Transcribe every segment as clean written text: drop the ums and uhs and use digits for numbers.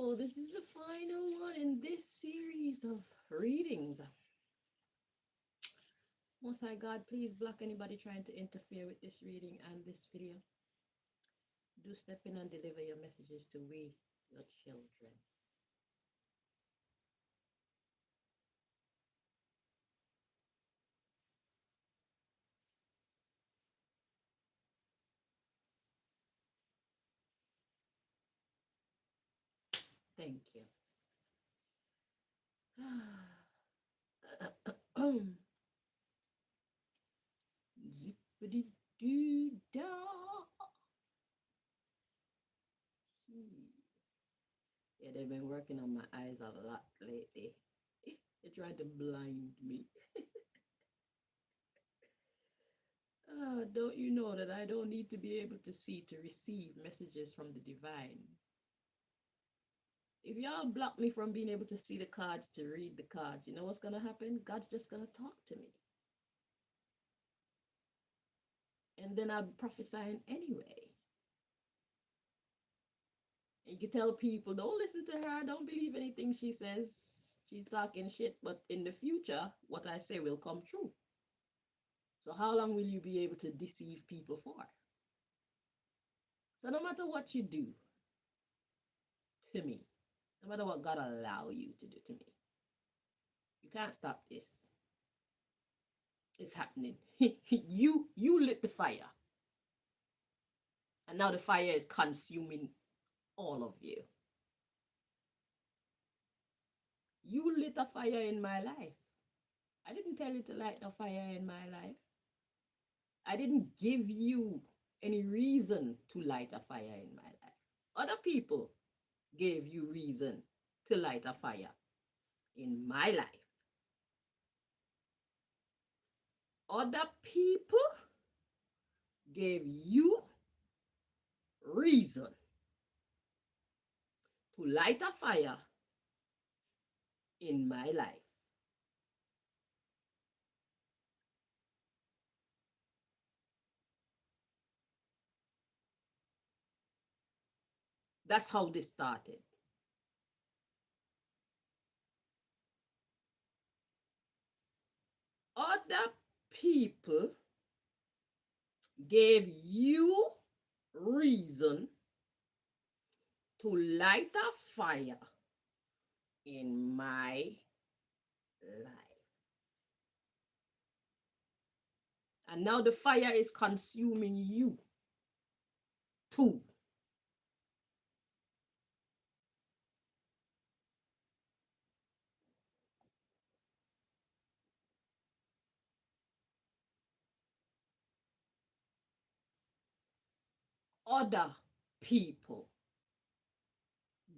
So this is the final one in this series of readings. Most High God, please block anybody trying to interfere with this reading and this video. Do step in and deliver your messages to we, your children. Thank you. Zippity-doo-dah. Yeah, they've been working on my eyes a lot lately. They tried to blind me. Don't you know that I don't need to be able to see to receive messages from the divine? If y'all block me from being able to see the cards, to read the cards, you know what's going to happen? God's just going to talk to me. And then I'll be prophesying anyway. And you tell people, don't listen to her, don't believe anything she says. She's talking shit, but in the future, what I say will come true. So how long will you be able to deceive people for? So no matter what you do to me, no matter what God allow you to do to me, you can't stop this. It's happening. you lit the fire. And now the fire is consuming all of you. You lit a fire in my life. I didn't tell you to light a fire in my life. I didn't give you any reason to light a fire in my life. Other people gave you reason to light a fire in my life. Other people gave you reason to light a fire in my life. That's how this started. Other people gave you reason to light a fire in my life. And now the fire is consuming you too. Other people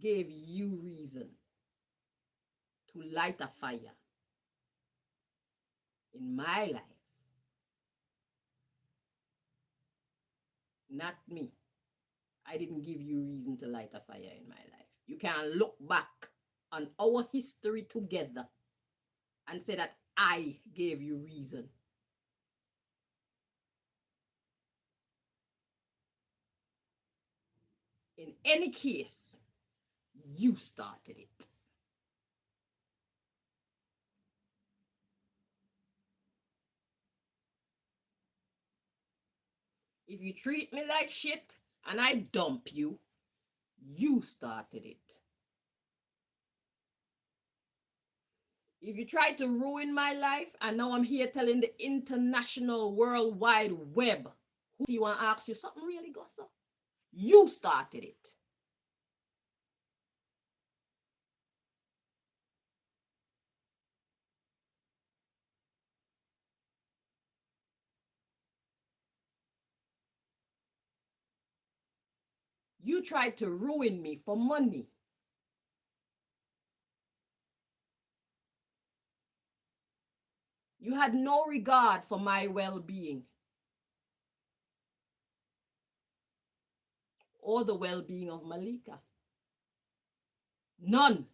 gave you reason to light a fire in my life. Not me. I didn't give you reason to light a fire in my life. You can look back on our history together and say that I gave you reason. In any case, you started it. If you treat me like shit and I dump you, you started it. If you try to ruin my life and now I'm here telling the international world wide web, who do you want to ask you something really, Gossa? You started it. You tried to ruin me for money. You had no regard for my well-being or the well-being of Malika. None.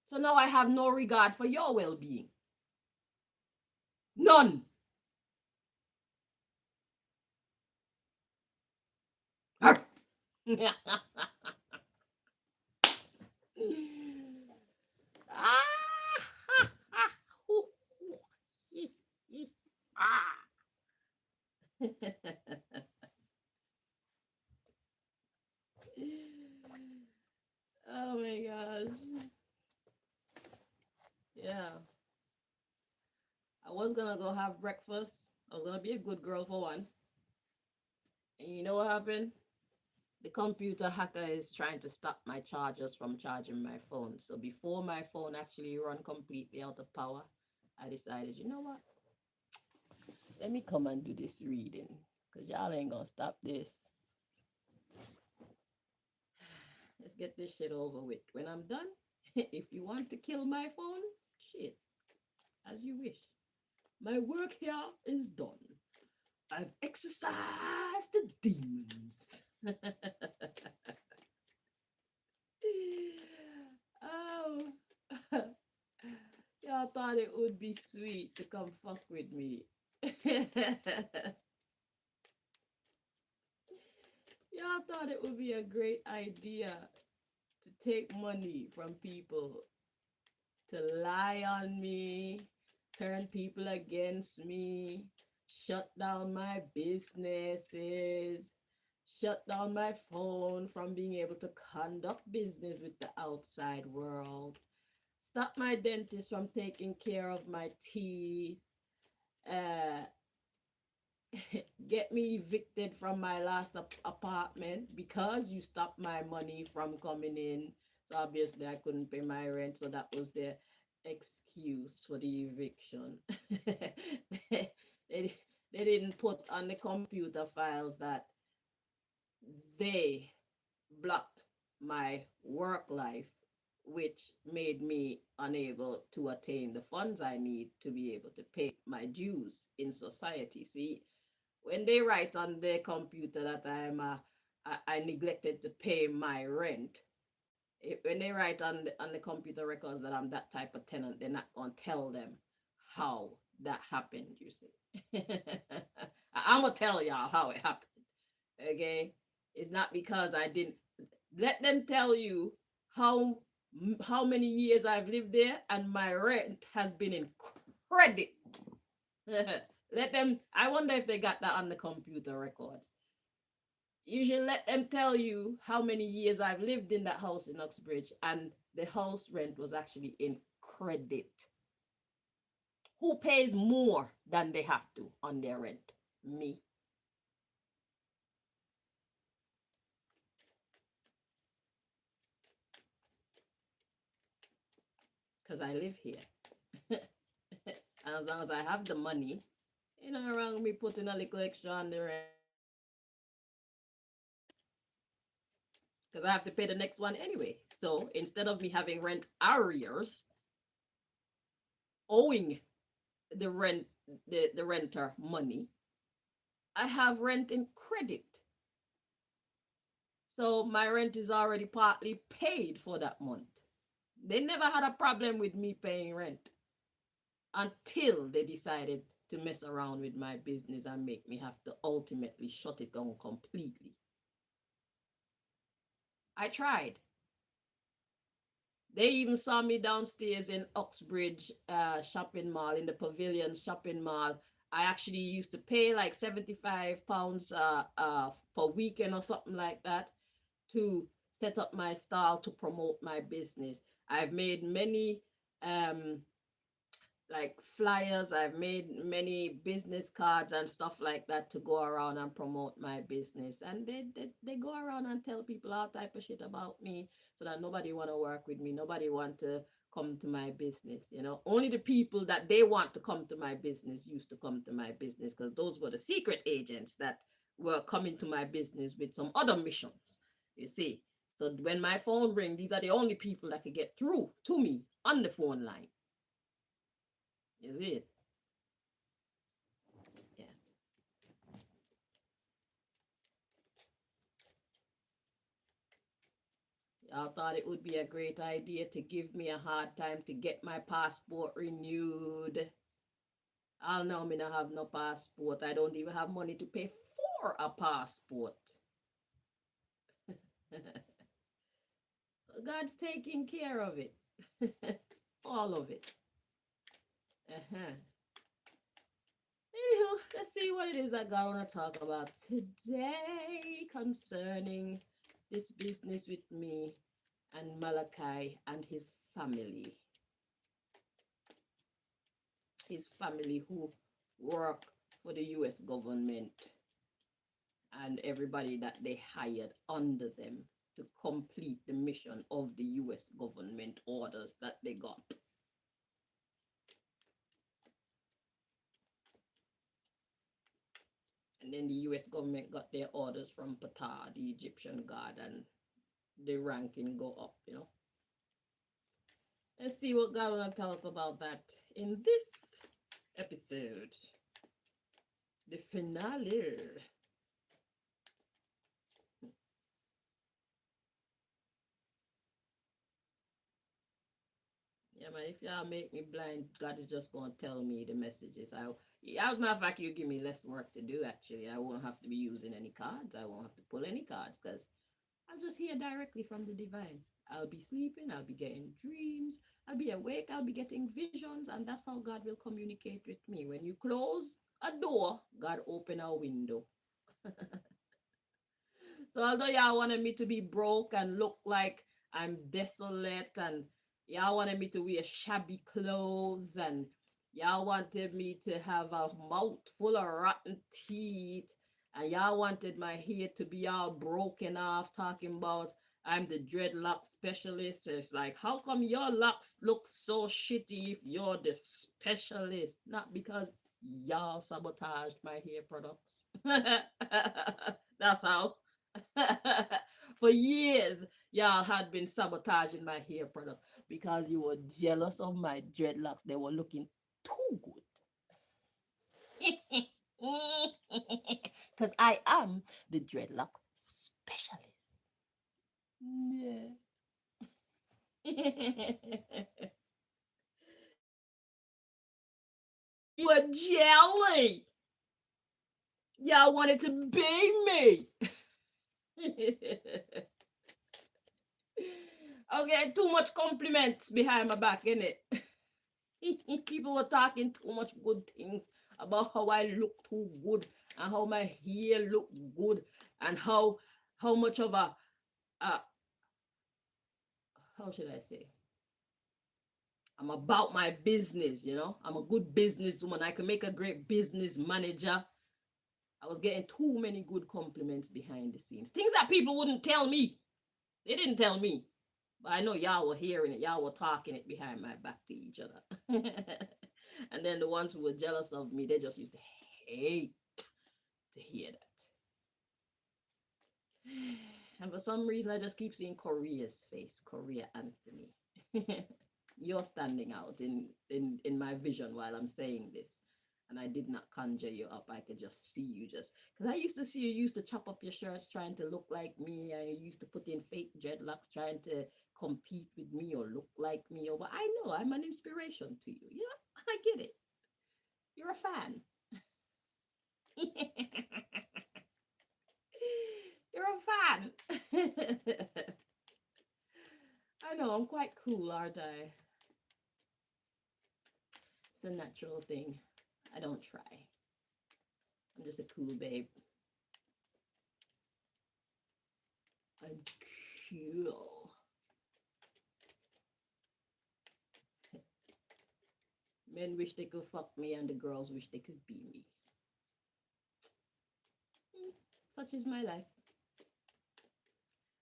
So now I have no regard for your well-being. None. Oh my gosh. Yeah. I was gonna go have breakfast. I was gonna be a good girl for once. And you know what happened? The computer hacker is trying to stop my chargers from charging my phone. So before my phone actually run completely out of power, I decided, you know what? Let me come and do this reading. Cause y'all ain't gonna stop this. Let's get this shit over with. When I'm done, if you want to kill my phone, shit, as you wish. My work here is done. I've exorcised the demons. Oh, y'all thought it would be sweet to come fuck with me. Y'all thought it would be a great idea to take money from people, to lie on me, turn people against me, shut down my businesses, shut down my phone from being able to conduct business with the outside world, stop my dentist from taking care of my teeth, uh, get me evicted from my last apartment because you stopped my money from coming in. So obviously I couldn't pay my rent, so that was the excuse for the eviction. they, they didn't put on the computer files that they blocked my work life, which made me unable to attain the funds I need to be able to pay my dues in society. See, when they write on their computer that I neglected to pay my rent, when they write on the computer records that I'm that type of tenant, they're not gonna tell them how that happened. You see, I'm gonna tell y'all how it happened. Okay, it's not because I didn't. Let them tell you how how many years I've lived there and my rent has been in credit. Let them, I wonder if they got that on the computer records. You should let them tell you how many years I've lived in that house in Uxbridge and the house rent was actually in credit. Who pays more than they have to on their rent? Me. Because I live here. And as long as I have the money, you know, around me putting a little extra on the rent. Because I have to pay the next one anyway. So instead of me having rent arrears, owing the rent, the renter money, I have rent in credit. So my rent is already partly paid for that month. They never had a problem with me paying rent until they decided to mess around with my business and make me have to ultimately shut it down completely. I tried. They even saw me downstairs in Uxbridge shopping mall, in the Pavilion shopping mall. I actually used to pay like £75 per weekend or something like that to set up my stall to promote my business. I've made many um, like flyers, I've made many business cards and stuff like that to go around and promote my business. And they go around and tell people all type of shit about me so that nobody want to work with me, nobody want to come to my business. You know, only the people that they want to come to my business used to come to my business, because those were the secret agents that were coming to my business with some other missions, you see. So when my phone rings, these are the only people that could get through to me on the phone line. Is it? Yeah. Y'all thought it would be a great idea to give me a hard time to get my passport renewed. I'll know me not have no passport. I don't even have money to pay for a passport. God's taking care of it. All of it. Uh-huh. Anywho, let's see what it is that God want to talk about today concerning this business with me and Malachi and his family. His family who work for the US government and everybody that they hired under them to complete the mission of the US government orders that they got. And then the US government got their orders from Ptah, the Egyptian god, and the ranking go up, you know. Let's see what God will tell us about that in this episode. The finale. Yeah, man, if y'all make me blind, God is just going to tell me the messages. As a matter of fact, you give me less work to do, actually. I won't have to be using any cards. I won't have to pull any cards because I'll just hear directly from the divine. I'll be sleeping, I'll be getting dreams, I'll be awake, I'll be getting visions, and that's how God will communicate with me. When you close a door, God open a window. So although y'all wanted me to be broke and look like I'm desolate, and y'all wanted me to wear shabby clothes, and y'all wanted me to have a mouth full of rotten teeth, and y'all wanted my hair to be all broken off, talking about I'm the dreadlock specialist. It's like, how come your locks look so shitty if you're the specialist? Not because y'all sabotaged my hair products. That's how. For years, y'all had been sabotaging my hair product because you were jealous of my dreadlocks. They were looking too good. Because I am the dreadlock specialist. Yeah. You were jelly. Y'all wanted to be me. I was getting too much compliments behind my back, innit? People were talking too much good things about how I look too good and how my hair look good and how much of a how should I say? I'm about my business, you know. I'm a good businesswoman. I can make a great business manager. I was getting too many good compliments behind the scenes. Things that people wouldn't tell me. They didn't tell me. But I know y'all were hearing it. Y'all were talking it behind my back to each other. And then the ones who were jealous of me, they just used to hate to hear that. And for some reason, I just keep seeing Korea's face, Korea Anthony. You're standing out in my vision while I'm saying this. And I did not conjure you up. I could just see you just, because I used to see you used to chop up your shirts trying to look like me. I used to put in fake dreadlocks trying to compete with me or look like me. But I know I'm an inspiration to you. Yeah, I get it. You're a fan. You're a fan. I know, I'm quite cool, aren't I? It's a natural thing. I don't try. I'm just a cool babe. I'm cool. Men wish they could fuck me and the girls wish they could be me. Such is my life.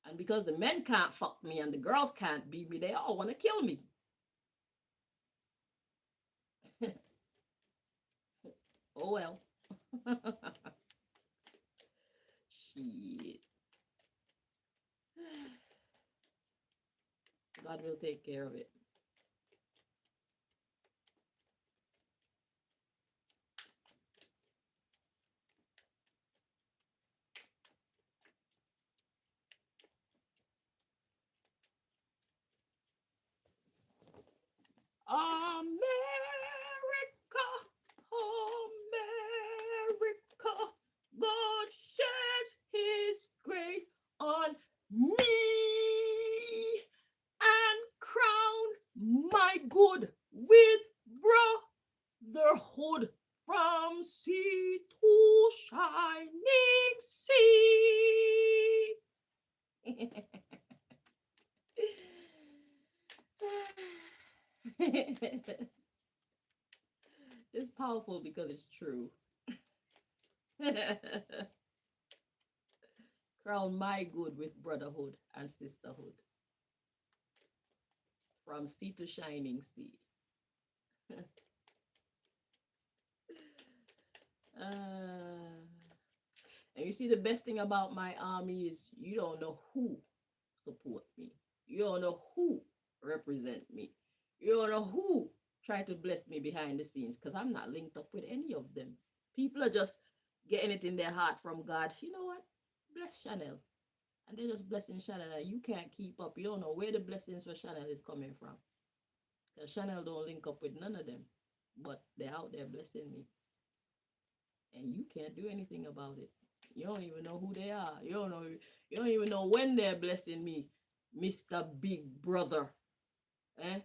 And because the men can't fuck me and the girls can't be me, they all want to kill me. Oh well. Shit. God will take care of it. America, America, God sheds his grace on me. brotherhood with brotherhood from sea to shining sea. It's powerful because it's true. Crown my good with brotherhood and sisterhood from sea to shining sea. And you see, the best thing about my army is you don't know who support me. You don't know who represent me. You don't know who try to bless me behind the scenes because I'm not linked up with any of them. People are just getting it in their heart from God. You know what? Bless Chanel. And they're just blessing Chanel. And you can't keep up. You don't know where the blessings for Chanel is coming from. Because Chanel don't link up with none of them. But they're out there blessing me. And you can't do anything about it. You don't even know who they are. You don't even know when they're blessing me, Mr. Big Brother.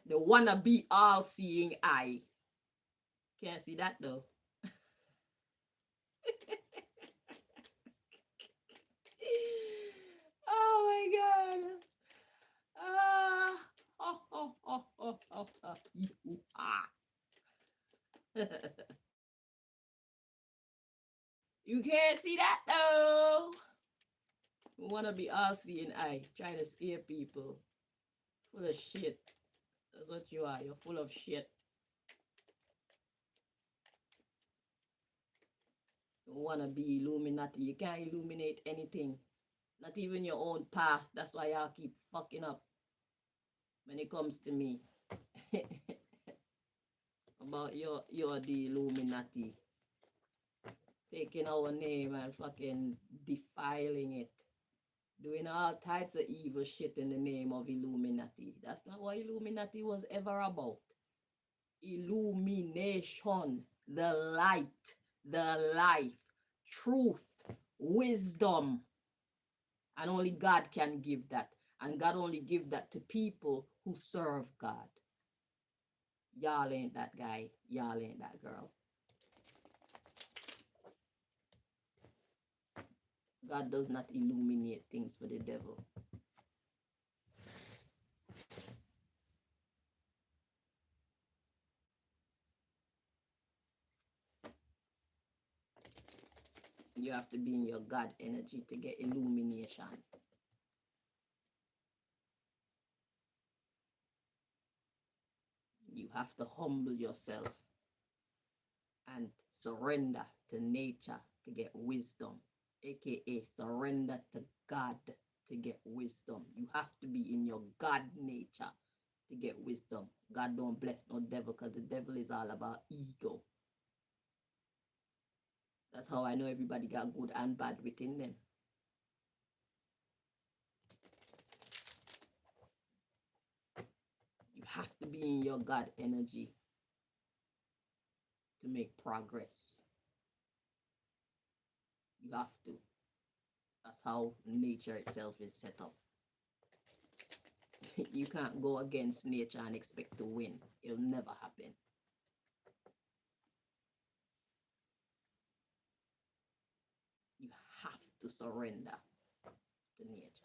The wanna be all seeing eye. Can't see that though. Oh my god. You can't see that though. We wanna be all seeing eye, trying to scare people. Full of shit. That's what you are. You're full of shit. You wanna be Illuminati. You can't illuminate anything. Not even your own path. That's why y'all keep fucking up when it comes to me. About you're the Illuminati. Taking our name and fucking defiling it. Doing all types of evil shit in the name of Illuminati. That's not what Illuminati was ever about. Illumination, the light, the life, truth, wisdom. And only God can give that. And God only give that to people who serve God. Y'all ain't that guy. Y'all ain't that girl. God does not illuminate things for the devil. You have to be in your God energy to get illumination. You have to humble yourself and surrender to nature to get wisdom, aka surrender to God to get wisdom. You have to be in your God nature to get wisdom. God don't bless no devil because the devil is all about ego. That's how I know everybody got good and bad within them. You have to be in your God energy to make progress. You have to. That's how nature itself is set up. You can't go against nature and expect to win. It'll never happen. You have to surrender to nature.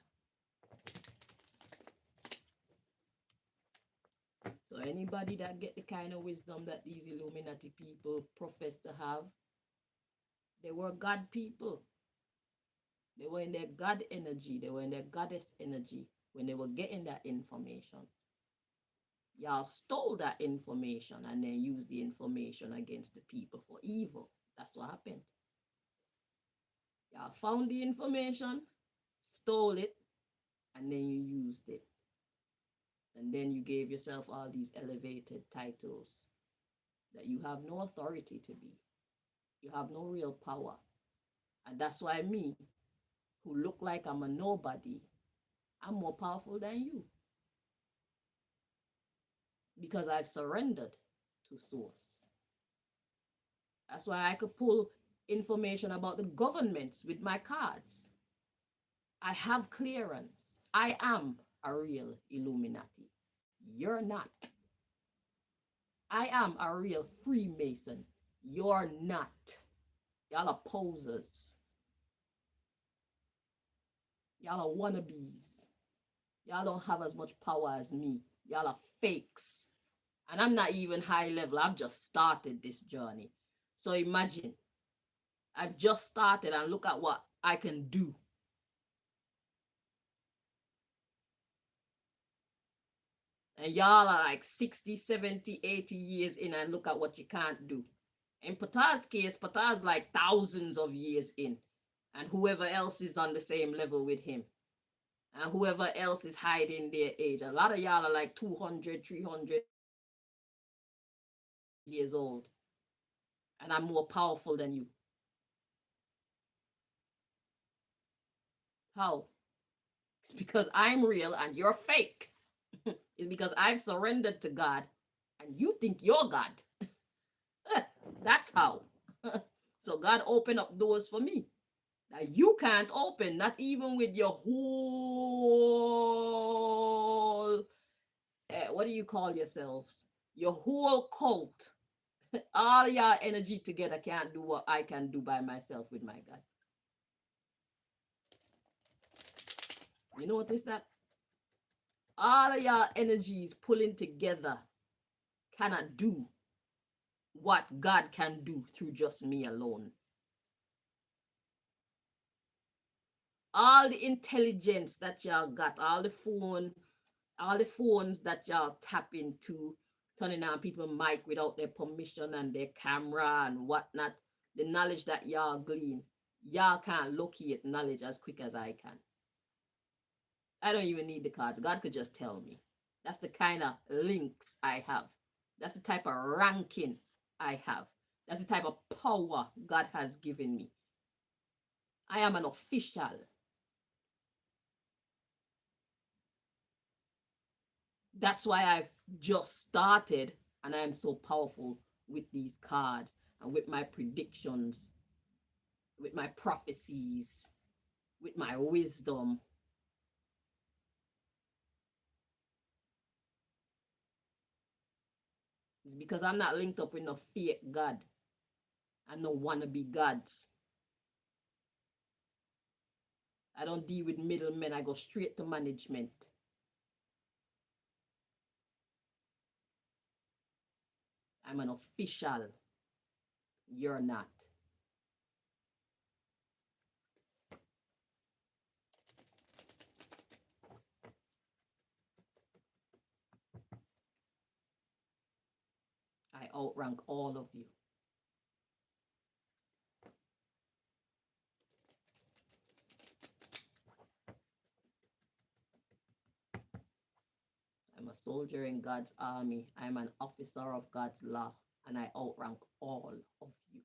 So anybody that get the kind of wisdom that these Illuminati people profess to have, they were God people. They were in their God energy. They were in their goddess energy when they were getting that information. Y'all stole that information and then used the information against the people for evil. That's what happened. Y'all found the information, stole it, and then you used it. And then you gave yourself all these elevated titles that you have no authority to be. You have no real power. And that's why me, who look like I'm a nobody, I'm more powerful than you. Because I've surrendered to source. That's why I could pull information about the governments with my cards. I have clearance. I am a real Illuminati. You're not. I am a real Freemason. You're not. Y'all are posers. Y'all are wannabes. Y'all don't have as much power as me. Y'all are fakes. And I'm not even high level. I've just started this journey. So imagine, I've just started and look at what I can do. And y'all are like 60, 70, 80 years in and look at what you can't do. In Pata's case, Pata's like thousands of years in. And whoever else is on the same level with him. And whoever else is hiding their age. A lot of y'all are like 200, 300 years old. And I'm more powerful than you. How? It's because I'm real and you're fake. It's because I've surrendered to God and you think you're God. That's how. So God opened up doors for me that you can't open, not even with your whole, what do you call yourselves? Your whole cult. All your energy together can't do what I can do by myself with my God. You notice that? All of your energies pulling together cannot do what God can do through just me alone. All the intelligence that y'all got, all the phones that y'all tap into, turning on people's mic without their permission and their camera and whatnot, the knowledge that y'all glean, y'all can't locate knowledge as quick as I can. I don't even need the cards. God could just tell me. That's the kind of links I have. That's the type of ranking I have. That's the type of power God has given me. I am an official. That's why I've just started and I am so powerful with these cards and with my predictions, with my prophecies, with my wisdom. It's because I'm not linked up with no fake God and no wannabe gods. I don't deal with middlemen. I go straight to management. I'm an official. You're not. I outrank all of you. I'm a soldier in God's army. I'm an officer of God's law, and I outrank all of you.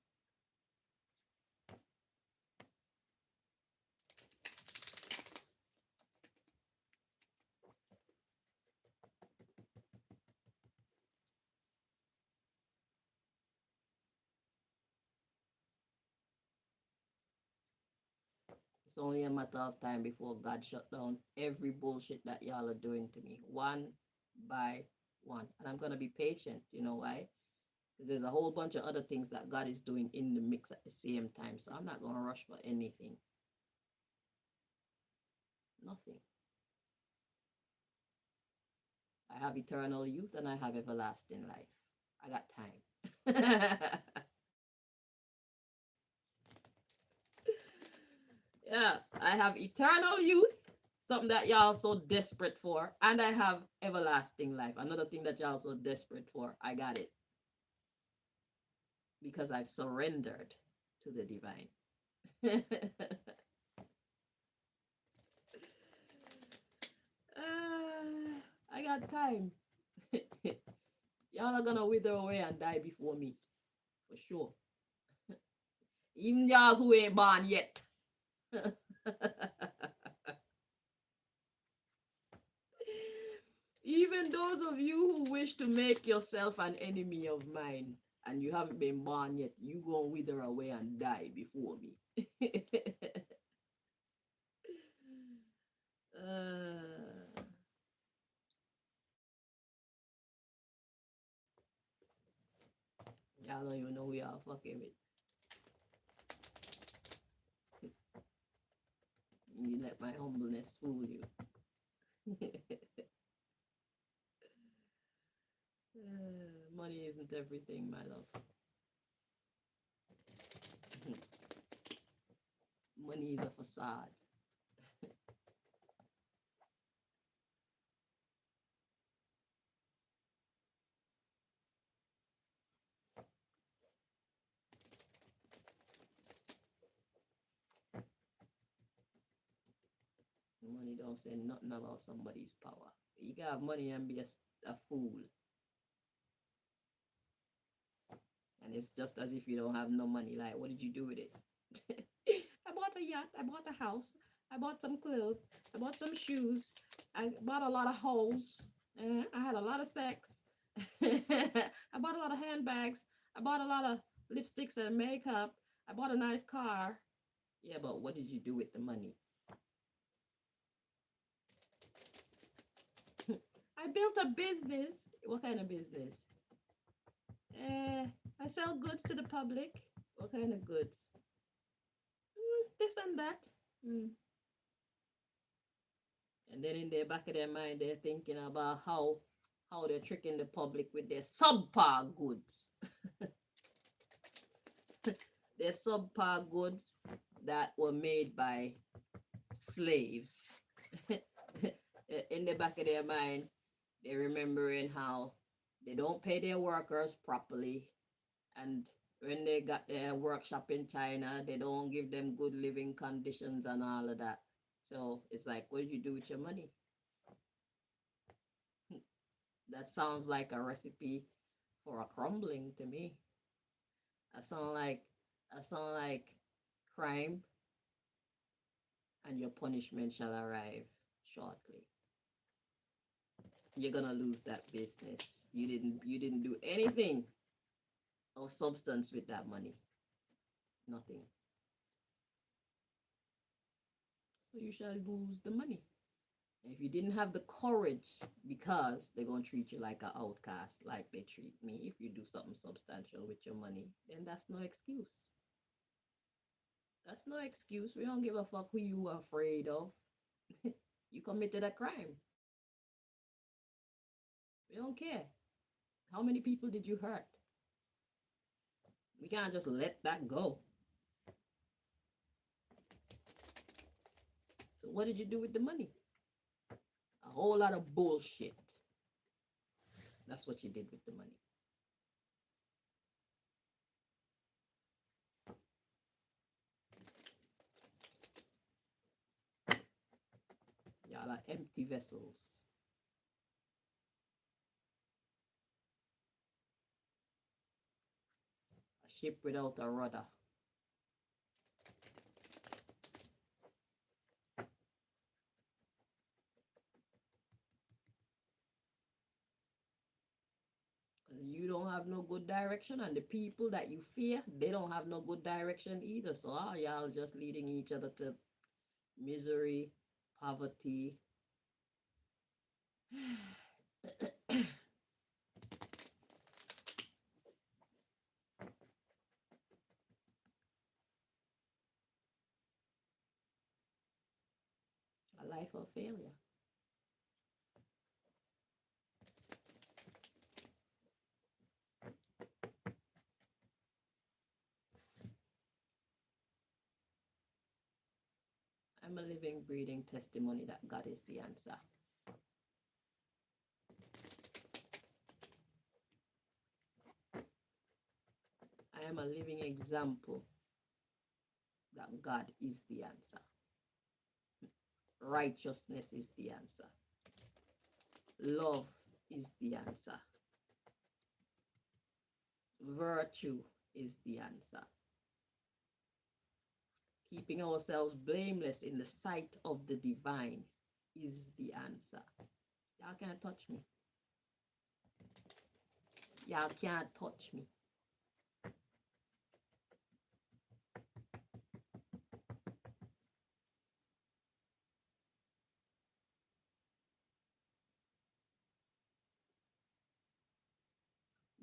It's only a matter of time before God shut down every bullshit that y'all are doing to me, one by one. And I'm going to be patient. You know why? Because there's a whole bunch of other things that God is doing in the mix at the same time. So I'm not going to rush for anything. Nothing. I have eternal youth and I have everlasting life. I got time. Yeah, I have eternal youth, something that y'all so desperate for, and I have everlasting life, another thing that y'all so desperate for. I got it because I've surrendered to the divine. I got time. Y'all are gonna wither away and die before me, for sure. Even y'all who ain't born yet. Even those of you who wish to make yourself an enemy of mine and you haven't been born yet, you gonna wither away and die before me. uh, Y'all don't even know who y'all fucking with. You let my humbleness fool you. Money isn't everything, my love. Money is a facade. Money don't say nothing about somebody's power. You can have money and be a fool. And it's just as if you don't have no money. Like, what did you do with it? I bought a yacht. I bought a house. I bought some clothes. I bought some shoes. I bought a lot of hoes. I had a lot of sex. I bought a lot of handbags. I bought a lot of lipsticks and makeup. I bought a nice car. Yeah, but what did you do with the money? I built a business. What kind of business? I sell goods to the public. What kind of goods? This and that. And then in the back of their mind, they're thinking about how they're tricking the public with their subpar goods. Their subpar goods that were made by slaves. In the back of their mind, they're remembering how they don't pay their workers properly, and when they got their workshop in China, they don't give them good living conditions and all of that. So it's like, what did you do with your money? That sounds like a recipe for a crumbling to me. I sound like crime, and your punishment shall arrive shortly. You're gonna lose that business. You didn't do anything of substance with that money. Nothing. So you shall lose the money. And if you didn't have the courage, because they're gonna treat you like an outcast, like they treat me, if you do something substantial with your money, then that's no excuse. That's no excuse. We don't give a fuck who you are afraid of. You committed a crime. We don't care. How many people did you hurt? We can't just let that go. So what did you do with the money? A whole lot of bullshit. That's what you did with the money. Y'all are empty vessels. A ship without a rudder. You don't have no good direction, and the people that you fear, they don't have no good direction either. So y'all just leading each other to misery, poverty. A life of failure. I'm a living, breathing testimony that God is the answer. I am a living example that God is the answer. Righteousness is the answer. Love is the answer. Virtue is the answer. Keeping ourselves blameless in the sight of the divine is the answer. Y'all can't touch me. Y'all can't touch me.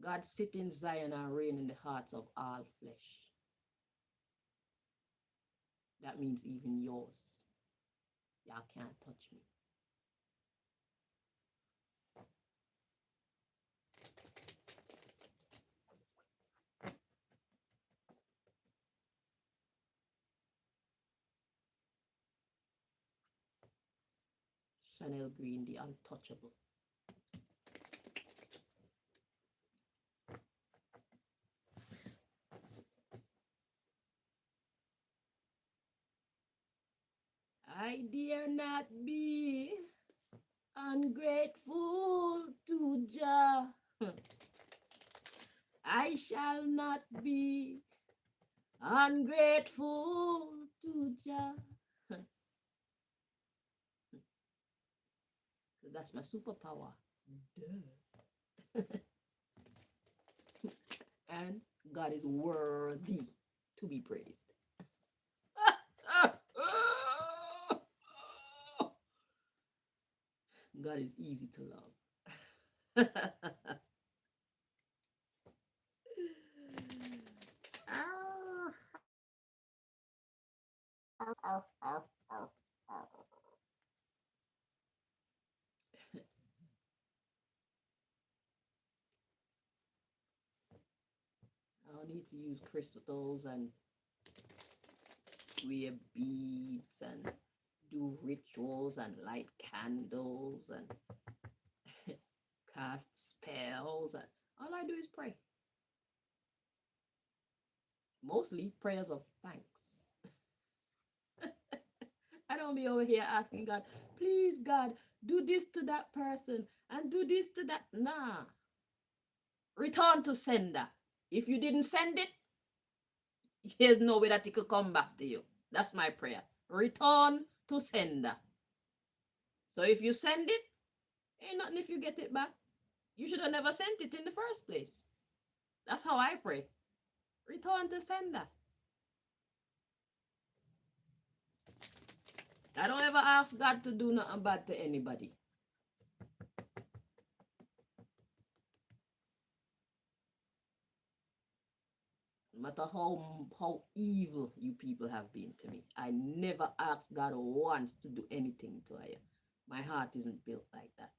God sit in Zion and reign in the hearts of all flesh. That means even yours. Y'all can't touch me. Chanel Green, the untouchable. I dare not be ungrateful to Jah. I shall not be ungrateful to Jah. That's my superpower. Duh. And God is worthy to be praised. God is easy to love. I'll need to use crystals and wear beads and do rituals and light candles and cast spells. And all I do is pray. Mostly prayers of thanks. I don't be over here asking God, please God, do this to that person and do this to that. Nah. Return to sender. If you didn't send it, there's no way that it could come back to you. That's my prayer. Return to sender. So if you send it, ain't nothing if you get it back. You should have never sent it in the first place. That's how I pray. Return to sender. I don't ever ask God to do nothing bad to anybody. No matter how evil you people have been to me, I never asked God once to do anything to you. My heart isn't built like that.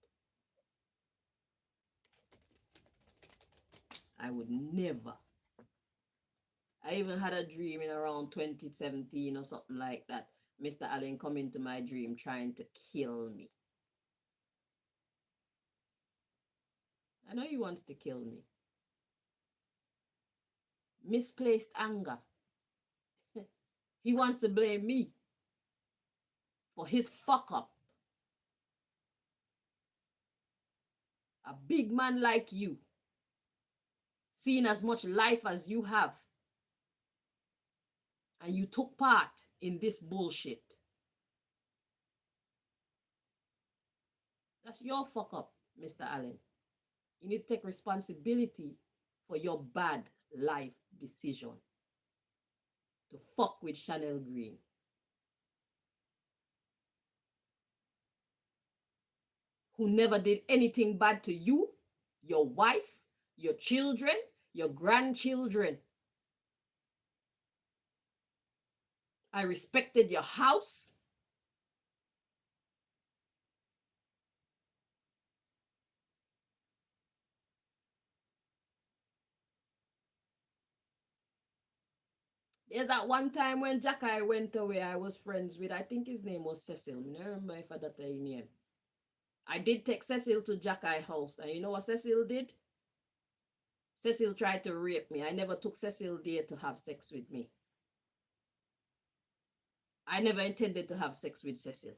I would never. I even had a dream in around 2017 or something like that. Mr. Allen come into my dream trying to kill me. I know he wants to kill me. Misplaced anger. He wants to blame me for his fuck up. A big man like you, seeing as much life as you have, and you took part in this bullshit. That's your fuck up, Mr. Allen. You need to take responsibility for your bad life decision to fuck with Chanel Green. Who never did anything bad to you, your wife, your children, your grandchildren. I respected your house. There's that one time when Jackie went away, I was friends with, I think his name was Cecil. I don't remember if I that name. I did take Cecil to Jackie house. And you know what Cecil did? Cecil tried to rape me. I never took Cecil there to have sex with me. I never intended to have sex with Cecil.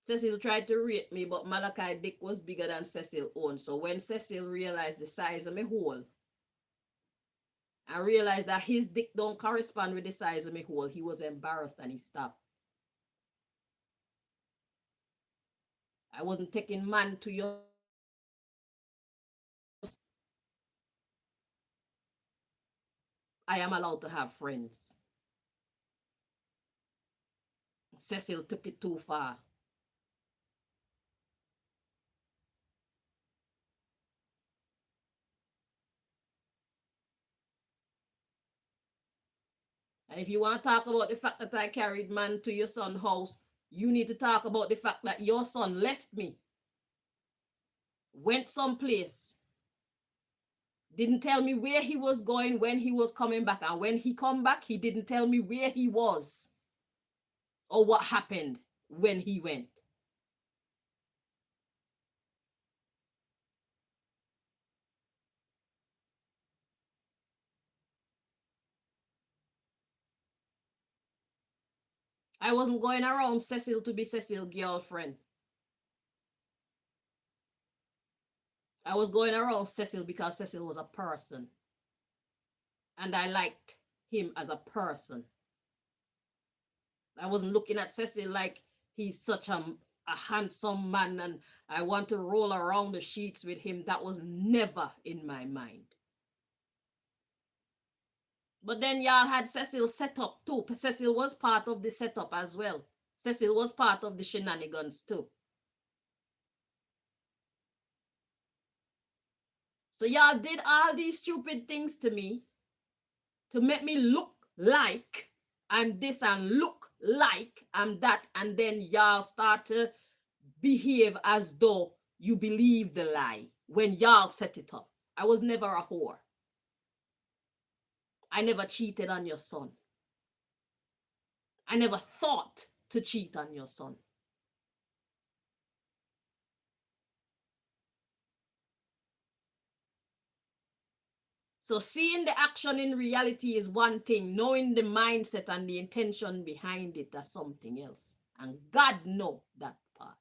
Cecil tried to rape me, but Malachi dick was bigger than Cecil own. So when Cecil realized the size of my hole, and realized that his dick don't correspond with the size of my hole, he was embarrassed and he stopped. I wasn't taking man to your... I am allowed to have friends. Cecil took it too far. And if you want to talk about the fact that I carried man to your son's house, you need to talk about the fact that your son left me, went someplace, didn't tell me where he was going, when he was coming back. And when he come back, he didn't tell me where he was or what happened when he went. I wasn't going around Cecil to be Cecil's girlfriend. I was going around Cecil because Cecil was a person. And I liked him as a person. I wasn't looking at Cecil like he's such a handsome man and I want to roll around the sheets with him. That was never in my mind. But then y'all had Cecil set up too. Cecil was part of the setup as well. Cecil was part of the shenanigans too. So y'all did all these stupid things to me to make me look like I'm this and look like I'm that. And then y'all start to behave as though you believe the lie when y'all set it up. I was never a whore. I never cheated on your son. I never thought to cheat on your son. So seeing the action in reality is one thing. Knowing the mindset and the intention behind it, that's something else. And God know that part.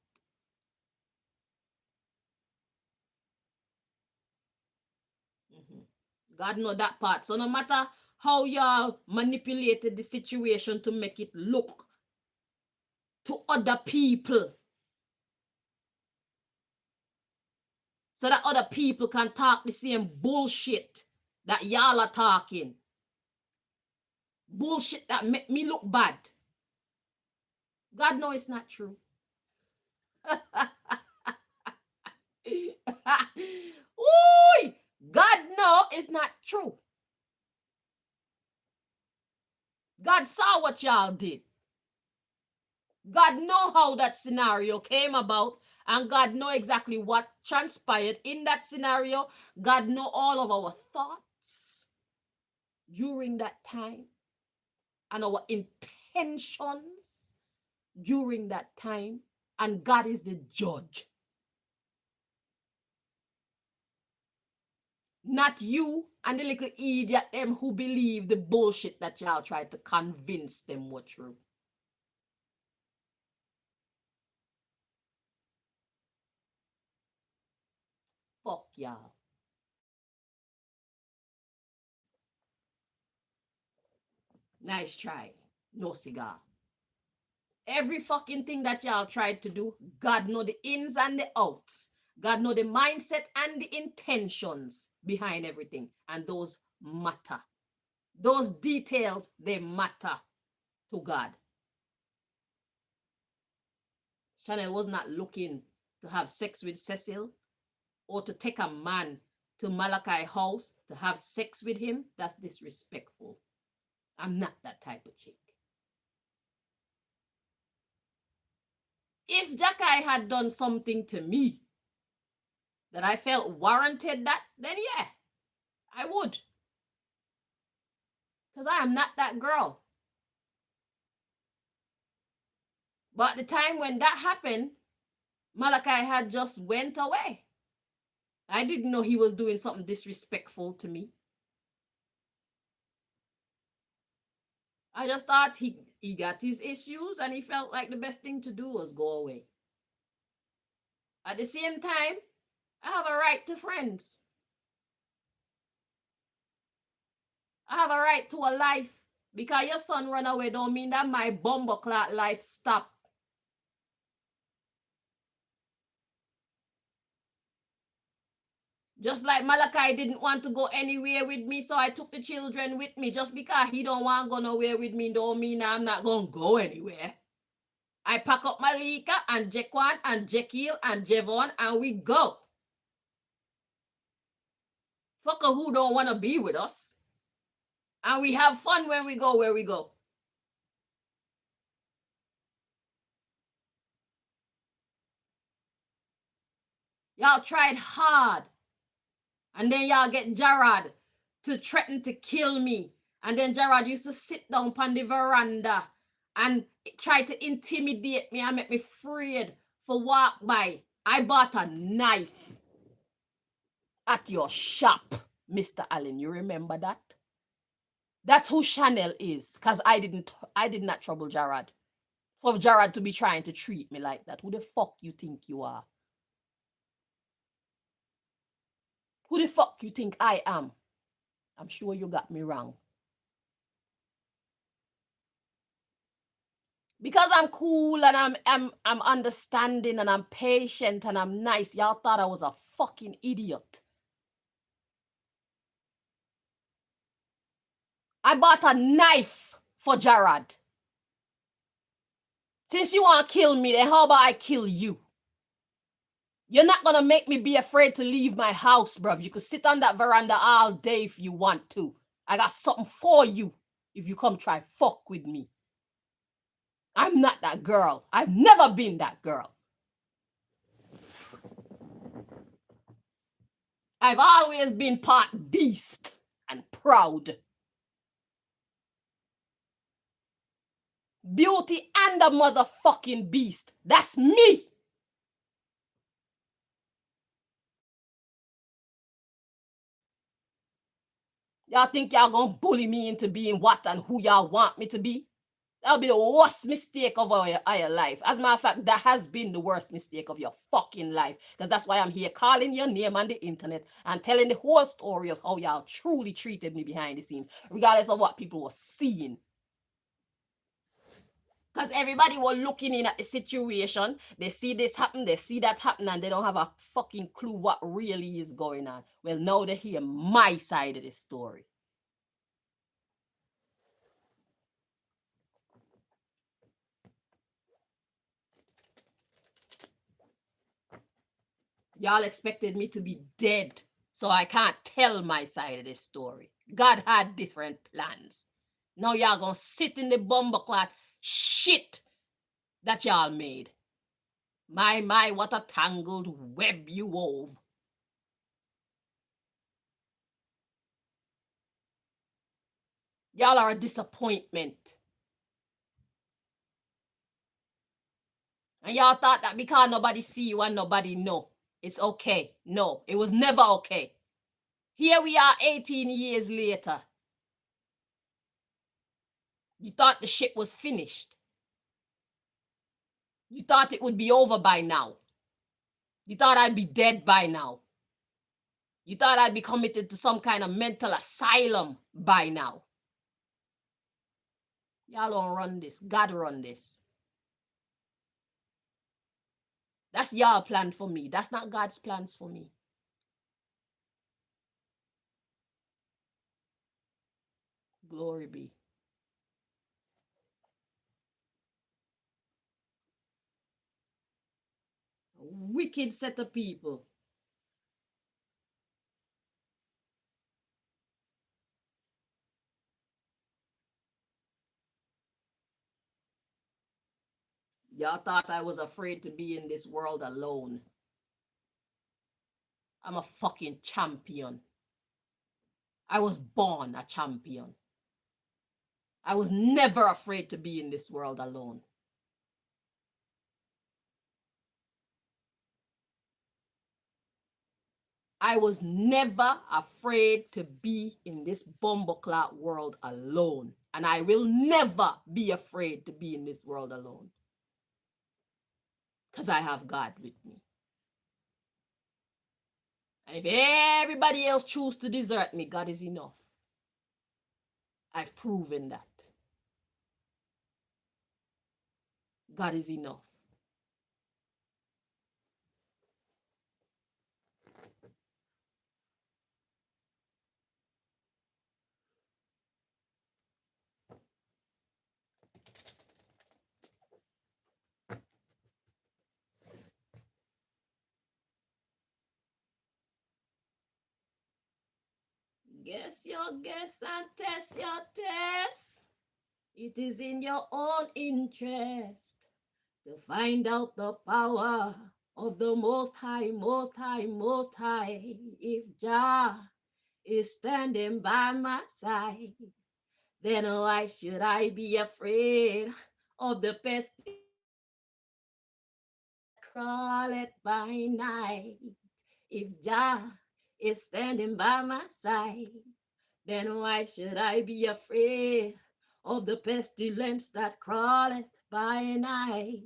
God know that part. So no matter how y'all manipulated the situation to make it look to other people, so that other people can talk the same bullshit that y'all are talking. Bullshit that make me look bad. God know it's not true. Ooh, God know it's not true. God saw what y'all did. God know how that scenario came about, and God know exactly what transpired in that scenario. God know all of our thoughts during that time and our intentions during that time, and God is the judge. Not you and the little idiot them who believe the bullshit that y'all tried to convince them were true. Fuck y'all. Nice try. No cigar. Every fucking thing that y'all tried to do, God know the ins and the outs. God know the mindset and the intentions behind everything. And those matter. Those details, they matter to God. Chanel was not looking to have sex with Cecil or to take a man to Malachi house to have sex with him. That's disrespectful. I'm not that type of chick. If Jacky had done something to me that I felt warranted that, then yeah, I would. Because I am not that girl. But at the time when that happened, Malachi had just went away. I didn't know he was doing something disrespectful to me. I just thought he got his issues and he felt like the best thing to do was go away. At the same time, I have a right to friends. I have a right to a life. Because your son run away don't mean that my bumbleclot life stop. Just like Malachi didn't want to go anywhere with me, so I took the children with me. Just because he don't want to go nowhere with me don't mean I'm not going to go anywhere. I pack up Malika and Jequan and Jekyll and Jevon and we go. Fucker who don't want to be with us. And we have fun when we go where we go. Y'all tried hard. And then y'all get Gerard to threaten to kill me. And then Gerard used to sit down on the veranda and try to intimidate me and make me afraid for walk by. I bought a knife at your shop, Mr. Allen. You remember that? That's who Chanel is. Because I did not trouble Gerard. For Gerard to be trying to treat me like that. Who the fuck you think you are? Who the fuck you think I am? I'm sure you got me wrong. Because I'm cool and I'm understanding and I'm patient and I'm nice, y'all thought I was a fucking idiot. I bought a knife for Gerard. Since you want to kill me, then how about I kill you? You're not gonna make me be afraid to leave my house, bruv. You could sit on that veranda all day if you want to. I got something for you if you come try fuck with me. I'm not that girl. I've never been that girl. I've always been part beast and proud. Beauty and a motherfucking beast. That's me. Y'all think y'all gonna bully me into being what and who y'all want me to be? That'll be the worst mistake of your life. As a matter of fact, that has been the worst mistake of your fucking life. Because that's why I'm here calling your name on the internet and telling the whole story of how y'all truly treated me behind the scenes, regardless of what people were seeing. Because everybody was looking in at the situation. They see this happen, they see that happen, and they don't have a fucking clue what really is going on. Well, now they hear my side of the story. Y'all expected me to be dead, so I can't tell my side of the story. God had different plans. Now y'all gonna sit in the bumbleclot shit that y'all made. My, what a tangled web you wove. Y'all are a disappointment. And y'all thought that because nobody see you and nobody know, it's okay. No, it was never okay. Here we are 18 years later. You thought the shit was finished. You thought it would be over by now. You thought I'd be dead by now. You thought I'd be committed to some kind of mental asylum by now. Y'all don't run this. God run this. That's y'all plan for me. That's not God's plans for me. Glory be. A wicked set of people. Y'all thought I was afraid to be in this world alone. I'm a fucking champion. I was born a champion. I was never afraid to be in this world alone. I was never afraid to be in this bumbleclot world alone. And I will never be afraid to be in this world alone. Because I have God with me. And if everybody else chooses to desert me, God is enough. I've proven that. God is enough. Guess your guess and test your test. It is in your own interest to find out the power of the Most High, Most High, Most High. If Jah is standing by my side, then why should I be afraid of the pestilence that crawleth by night? If Jah is standing by my side, then why should I be afraid of the pestilence that crawleth by night?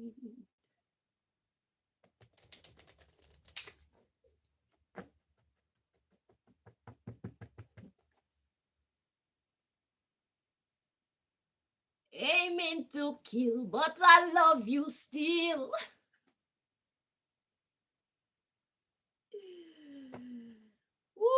Aiming to kill, but I love you still. Woo!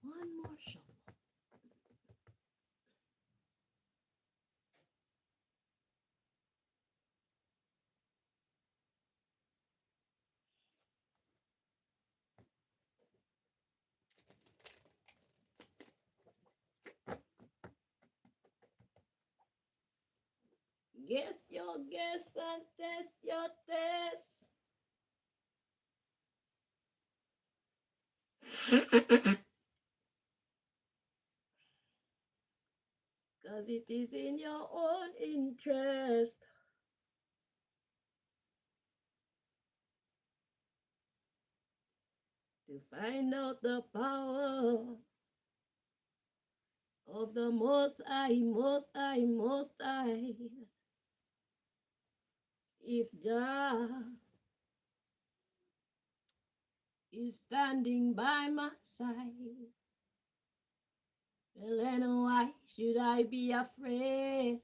One more shuffle. Guess your guess and test your test. Cause it is in your own interest to find out the power of the Most High, Most High, Most High. If Jah is standing by my side, well, then why should I be afraid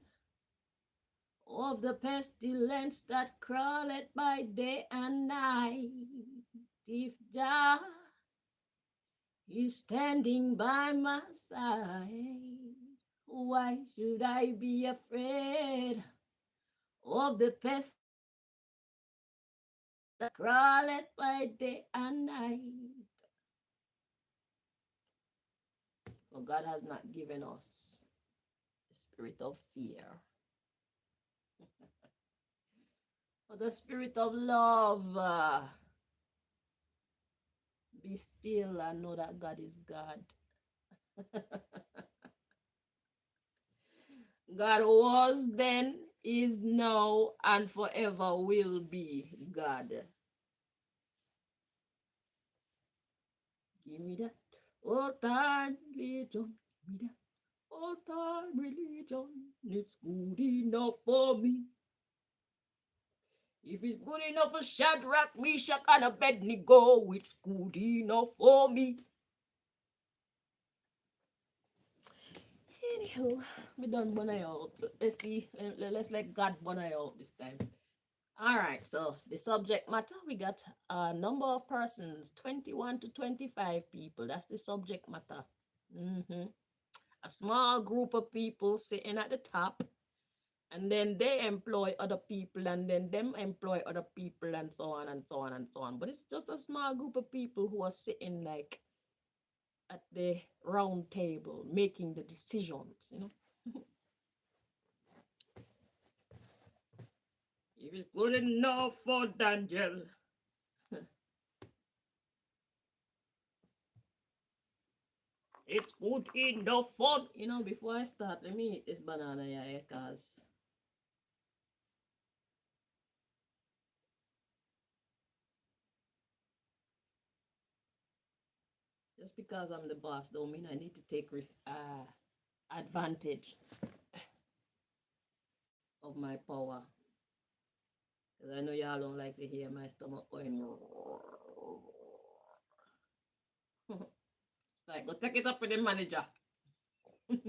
of the pestilence that crawleth by day and night? If Jah is standing by my side, why should I be afraid of the pestilence that crawleth by day and night? For God has not given us the spirit of fear, but the spirit of love. Be still and know that God is God. God was then, is now, and forever will be God. Give me that old time religion. Give me that old time religion. It's good enough for me. If it's good enough for Shadrach, Meshach, and Abednego, it's good enough for me. Anywho, we done burn out. Let's see. Let's let God burn out this time. All right. So the subject matter, we got a number of persons, 21 to 25 people. That's the subject matter. Mm-hmm. A small group of people sitting at the top, and then they employ other people, and then them employ other people, and so on and so on and so on. But it's just a small group of people who are sitting like at the round table making the decisions, you know. If it's good enough for Daniel. It's good enough for, you know, before I start, let me eat this banana here, because just because I'm the boss don't mean I need to take advantage of my power. Because I know y'all don't like to hear my stomach going. Like, go take it up with the manager. You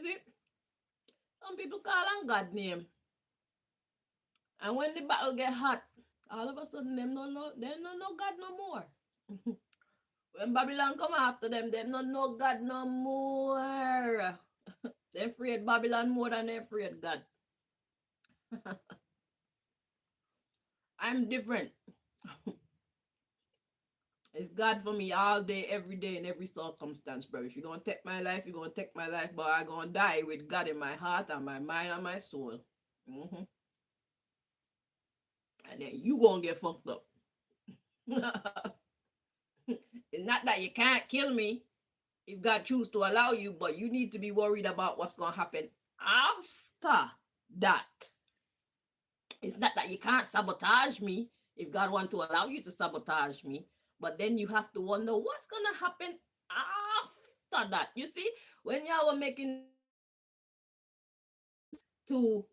see, some people call on God name, and when the battle get hot, all of a sudden them no know God no more. When Babylon come after them no know God no more. They afraid Babylon more than they afraid God. I'm different. It's God for me all day, every day, in every circumstance, bro. If you're gonna take my life, you're gonna take my life, but I'm gonna die with God in my heart and my mind and my soul. Mm-hmm. And then you gonna get fucked up. It's not that you can't kill me if God choose to allow you, but you need to be worried about what's gonna happen after that. It's not that you can't sabotage me if God want to allow you to sabotage me, but then you have to wonder what's gonna happen after that. You see, when y'all were making to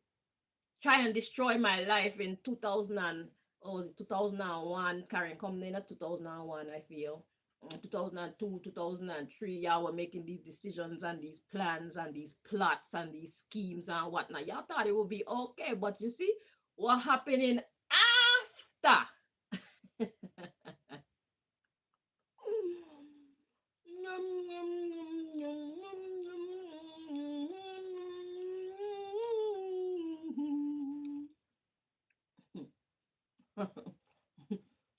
try and destroy my life in 2000 and, or was it 2001, Karen coming in at 2001, I feel. 2002, 2003, y'all were making these decisions and these plans and these plots and these schemes and whatnot. Y'all thought it would be okay, but you see what happening after.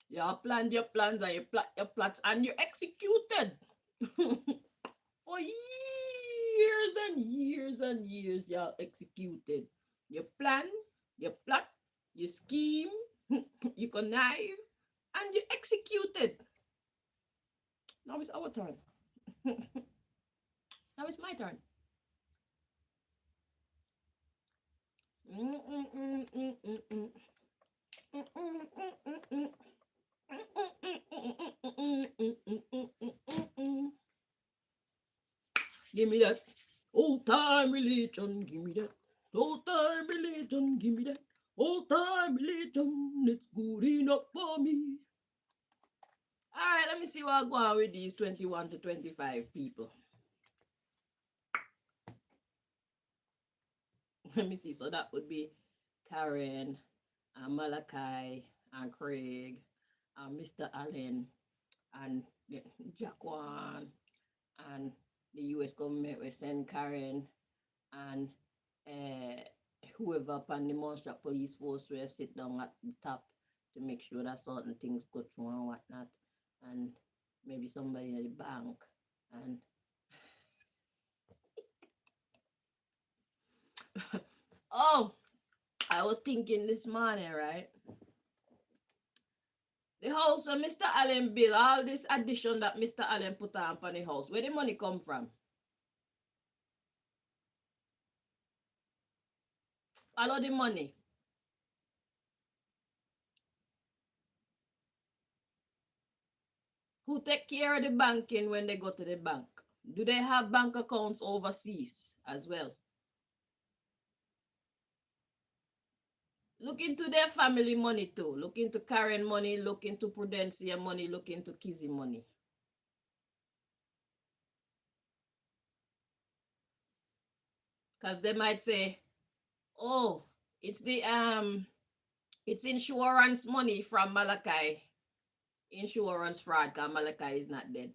You planned your plans and you plot your plots and you executed. For years and years and years, y'all executed. You plan, you plot, you scheme, you connive, and you executed. Now it's our turn. Now it's my turn. Give me that old time religion. Give me that old time religion. Give me that old time religion. It's good enough for me. All right, let me see what I go on with these 21 to 25 people. Let me see. So that would be Karen, and Malachi, and Craig, and Mr. Allen, and Jaquan, and the US government will send Karen, and whoever upon the Monster Police Force will sit down at the top to make sure that certain things go through and whatnot, and maybe somebody at the bank, and oh, I was thinking this morning, right? The house of Mr. Allen built, all this addition that Mr. Allen put on the house, where the money come from? Follow the money. Who take care of the banking when they go to the bank? Do they have bank accounts overseas as well? Look into their family money too. Look into Karen money, look into Prudencia money, look into Kizzy money. Because they might say, oh, it's the it's insurance money from Malachi. Insurance fraud, because Malachi is not dead.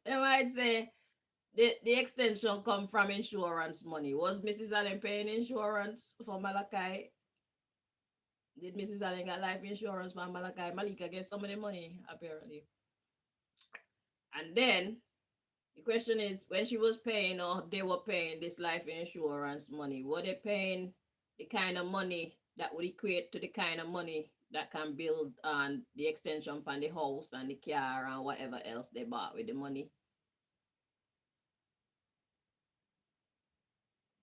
They might say the extension come from insurance money. Was Mrs. Allen paying insurance for Malachi? Did Mrs. Allen get life insurance for Malachi? Malika get some of the money, apparently. And then the question is, when she was paying or they were paying this life insurance money, were they paying the kind of money that would equate to the kind of money that can build on the extension on the house and the car and whatever else they bought with the money?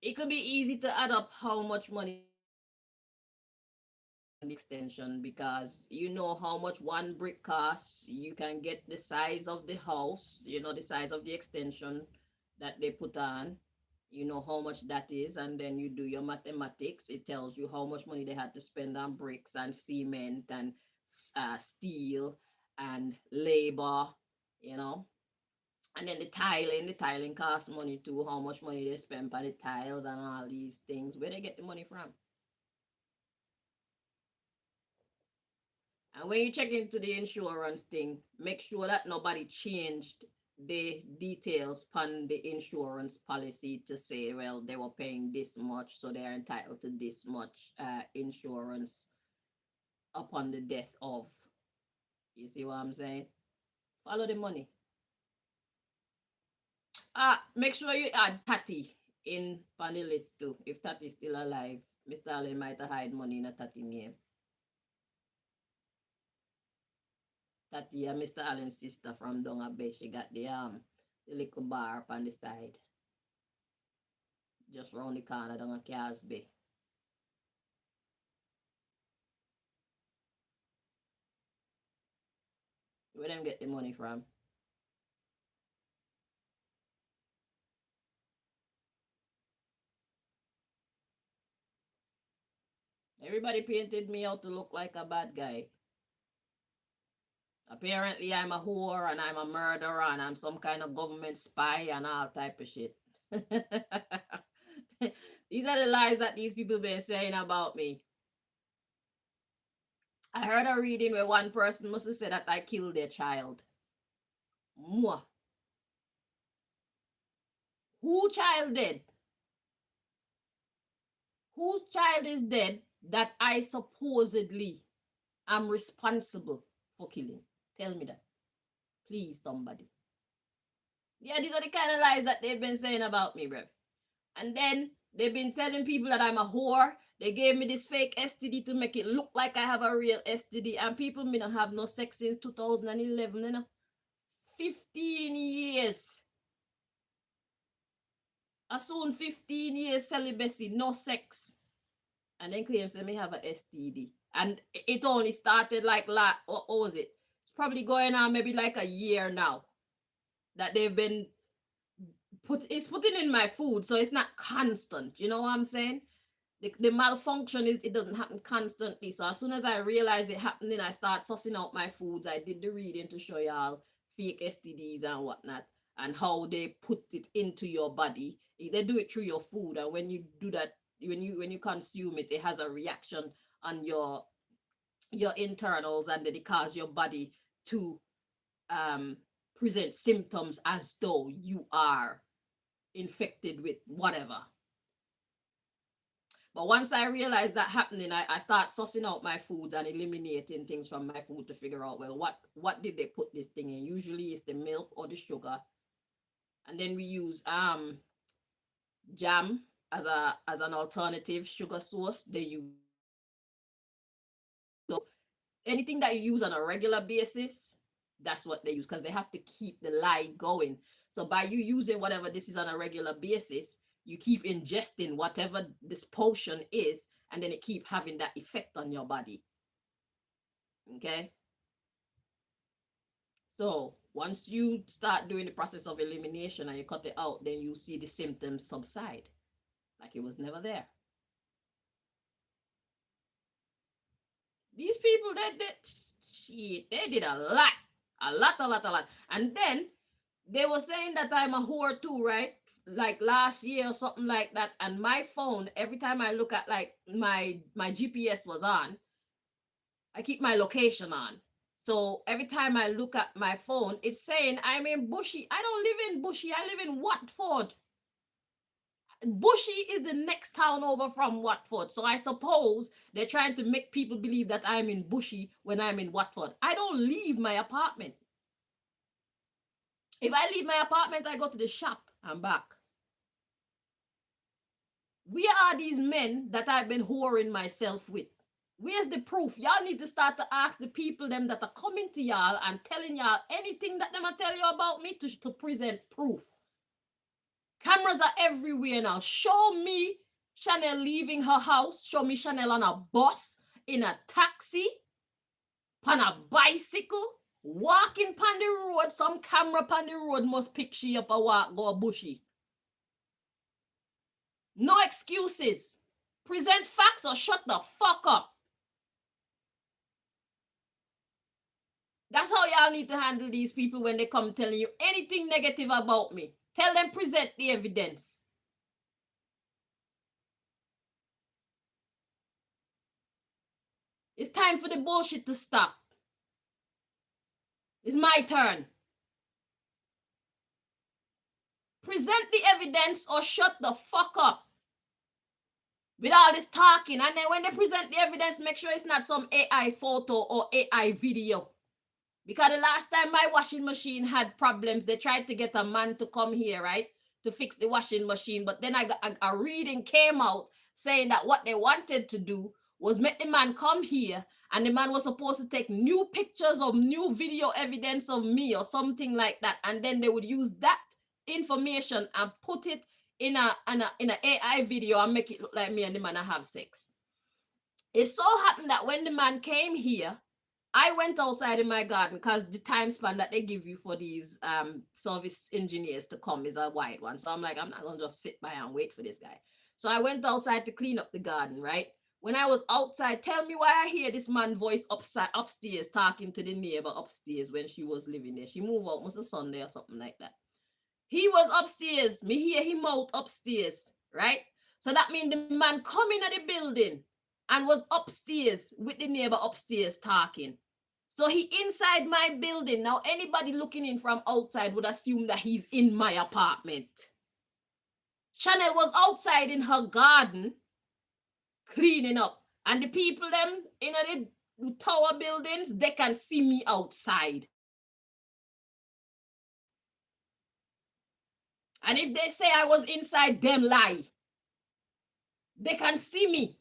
It could be easy to add up how much money the extension, because you know how much one brick costs. You can get the size of the house, you know, the size of the extension that they put on, you know how much that is, and then you do your mathematics. It tells you how much money they had to spend on bricks and cement and steel and labor, you know. And then the tiling costs money too, how much money they spend on the tiles and all these things. Where they get the money from? And when you check into the insurance thing, make sure that nobody changed the details on the insurance policy to say, well, they were paying this much, so they're entitled to this much insurance upon the death of. You see what I'm saying? Follow the money. Make sure you add Tati in on the list too. If Tati's still alive, Mr. Allen might have hide money in a Tati name. Tati, Mr. Allen's sister from Donga Bay, she got the little bar up on the side. Just round the corner down a Cars Bay. Where them get the money from? Everybody painted me out to look like a bad guy. Apparently I'm a whore and I'm a murderer and I'm some kind of government spy and all type of shit. These are the lies that these people been saying about me. I heard a reading where one person must have said that I killed their child. Moi. Who child dead? Whose child is dead that I supposedly am responsible for killing? Tell me that. Please, somebody. Yeah, these are the kind of lies that they've been saying about me, bruv. And then they've been telling people that I'm a whore. They gave me this fake STD to make it look like I have a real STD. And people may not have no sex since 2011, you know. 15 years. A soon 15 years celibacy, no sex. And then claims they may have a STD. And it only started like, what was it? It's probably going on maybe like a year now that they've been putting in my food, so it's not constant. You know what I'm saying? The malfunction is it doesn't happen constantly. So as soon as I realize it happening, I start sussing out my foods. I did the reading to show y'all fake STDs and whatnot and how they put it into your body. They do it through your food, and when you do that, when you consume it, it has a reaction on your internals, and then it causes your body to present symptoms as though you are infected with whatever. But once I realize that happening, I start sussing out my foods and eliminating things from my food to figure out, well, what did they put this thing in? Usually it's the milk or the sugar. And then we use jam as an alternative sugar source. They use, so anything that you use on a regular basis, that's what they use, because they have to keep the lie going. So by you using whatever this is on a regular basis, you keep ingesting whatever this potion is, and then it keep having that effect on your body. Okay. So once you start doing the process of elimination and you cut it out, then you see the symptoms subside like it was never there. These people, they did a lot. A lot, a lot, a lot. And then they were saying that I'm a whore too, right? Like last year or something like that. And my phone, every time I look at like my GPS was on, I keep my location on. So every time I look at my phone, it's saying I'm in Bushy. I don't live in Bushy. I live in Watford. Bushy is the next town over from Watford. So I suppose they're trying to make people believe that I'm in Bushy when I'm in Watford. I don't leave my apartment. If I leave my apartment, I go to the shop. I'm back. Where are these men that I've been whoring myself with? Where's the proof? Y'all need to start to ask the people them that are coming to y'all and telling y'all anything that them are tell you about me to present proof. Cameras are everywhere now. Show me Chanel leaving her house. Show me Chanel on a bus, in a taxi, on a bicycle, walking on the road. Some camera on the road must pick she up a walk, go bushy. No excuses. Present facts or shut the fuck up. That's how y'all need to handle these people when they come telling you anything negative about me. Tell them present the evidence. It's time for the bullshit to stop. It's my turn. Present the evidence or shut the fuck up. With all this talking. And then when they present the evidence, make sure it's not some AI photo or AI video. Because the last time my washing machine had problems, they tried to get a man to come here, right? To fix the washing machine. But then a reading came out saying that what they wanted to do was make the man come here, and the man was supposed to take new pictures of new video evidence of me or something like that. And then they would use that information and put it in an AI video and make it look like me and the man have sex. It so happened that when the man came here, I went outside in my garden because the time span that they give you for these service engineers to come is a wide one. So I'm like, I'm not going to just sit by and wait for this guy. So I went outside to clean up the garden, right? When I was outside, tell me why I hear this man voice upstairs talking to the neighbor upstairs when she was living there. She moved out, must have Sunday or something like that. He was upstairs. Me hear him out upstairs, right? So that means the man coming at the building and was upstairs with the neighbor upstairs talking. So he inside my building. Now anybody looking in from outside would assume that he's in my apartment. Chanel was outside in her garden cleaning up. And the people them in the tower buildings, they can see me outside. And if they say I was inside, them lie. They can see me.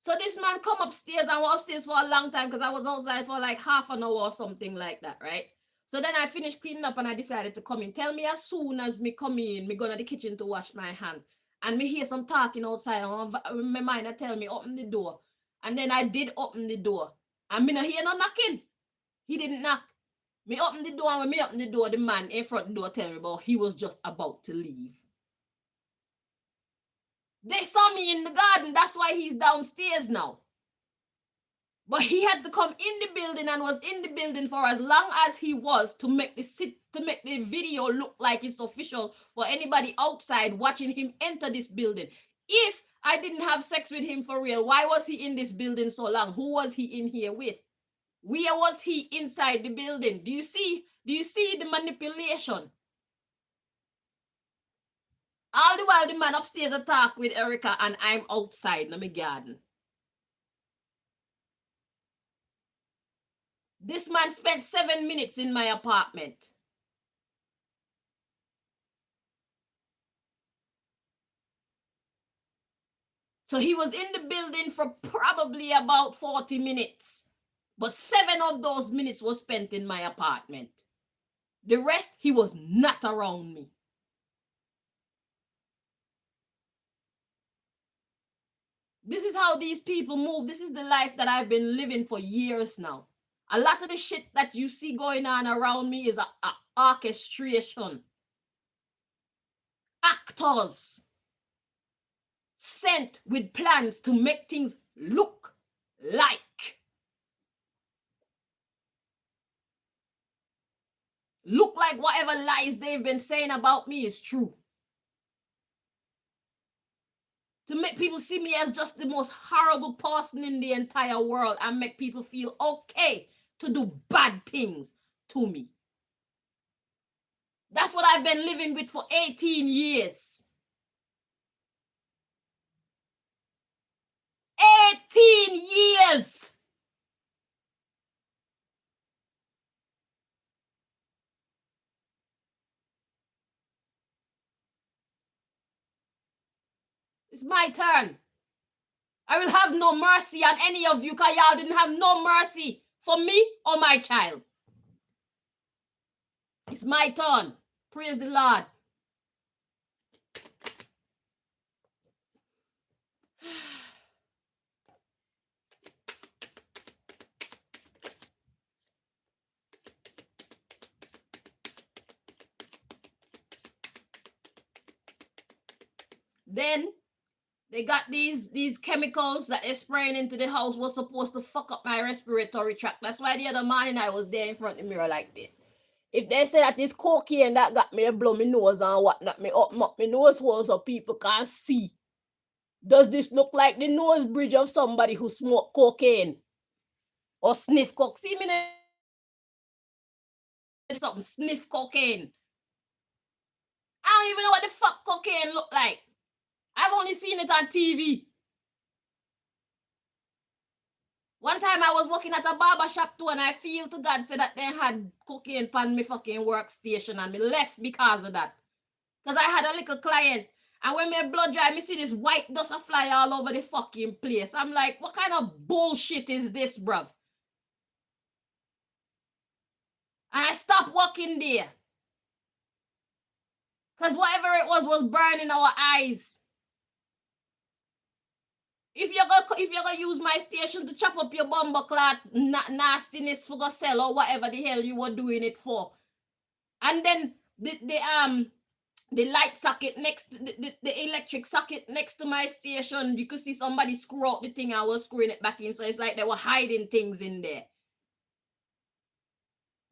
So this man come upstairs and was upstairs for a long time because I was outside for like half an hour or something like that, right? So then I finished cleaning up and I decided to come in. Tell me as soon as me come in, me go to the kitchen to wash my hand. And me hear some talking outside and my mind I tell me open the door. And then I did open the door. And me no hear no knocking. He didn't knock. Me open the door, and when me open the door, the man in front of the door tell me about he was just about to leave. They saw me in the garden, that's why he's downstairs now. But he had to come in the building and was in the building for as long as he was to make the video look like it's official for anybody outside watching him enter this building. If I didn't have sex with him for real, why was he in this building so long? Who was he in here with? Where was he inside the building? Do you see the manipulation? All the while the man upstairs attack with Erica and I'm outside in my garden. This man spent 7 minutes in my apartment. So he was in the building for probably about 40 minutes. But 7 of those minutes was spent in my apartment. The rest, he was not around me. This is how these people move. This is the life that I've been living for years now. A lot of the shit that you see going on around me is a orchestration. Actors. sent with plans to make things look like whatever lies they've been saying about me is true. To make people see me as just the most horrible person in the entire world and make people feel okay to do bad things to me. That's what I've been living with for 18 years. 18 years! It's my turn. I will have no mercy on any of you because y'all didn't have no mercy for me or my child. It's my turn. Praise the Lord. Then they got these chemicals that they're spraying into the house was supposed to fuck up my respiratory tract. That's why the other morning I was there in front of the mirror like this. If they say that it's cocaine that got me to blow my nose and whatnot, me open up my nose hole so people can't see. Does this look like the nose bridge of somebody who smoked cocaine? Or sniff coke? See me something, sniff cocaine. I don't even know what the fuck cocaine look like. I've only seen it on TV. One time I was working at a barber shop too, and I feel to God say that they had cocaine on my fucking workstation, and me left because of that. Because I had a little client, and when my blood dry, me see this white dust a fly all over the fucking place. I'm like, what kind of bullshit is this, bruv? And I stopped working there. Because whatever it was burning our eyes. If you're gonna use my station to chop up your bumper clot nastiness for go sell or whatever the hell you were doing it for, and then the light socket next, the electric socket next to my station, you could see somebody screw out the thing and was screwing it back in, so it's like they were hiding things in there.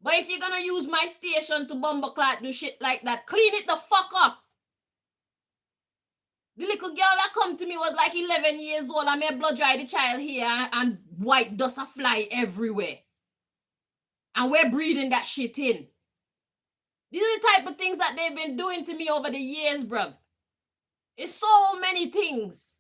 But if you're gonna use my station to bumper clot do shit like that, clean it the fuck up. The little girl that come to me was like 11 years old and my blood dry the child here and white dust a fly everywhere. And we're breathing that shit in. These are the type of things that they've been doing to me over the years, bruv. It's so many things.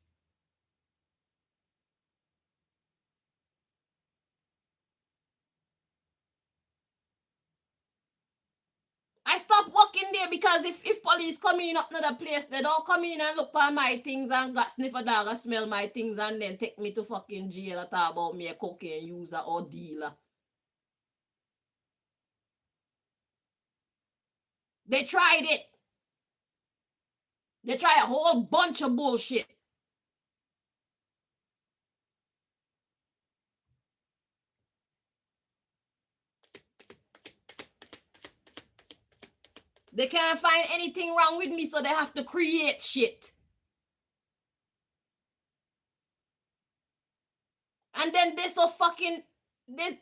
I stopped working there because if police come in up another place, they don't come in and look at my things and got sniff a dog and smell my things and then take me to fucking jail and talk about me a cocaine user or dealer. They tried it. They tried a whole bunch of bullshit. They can't find anything wrong with me, so they have to create shit. And then they so fucking, they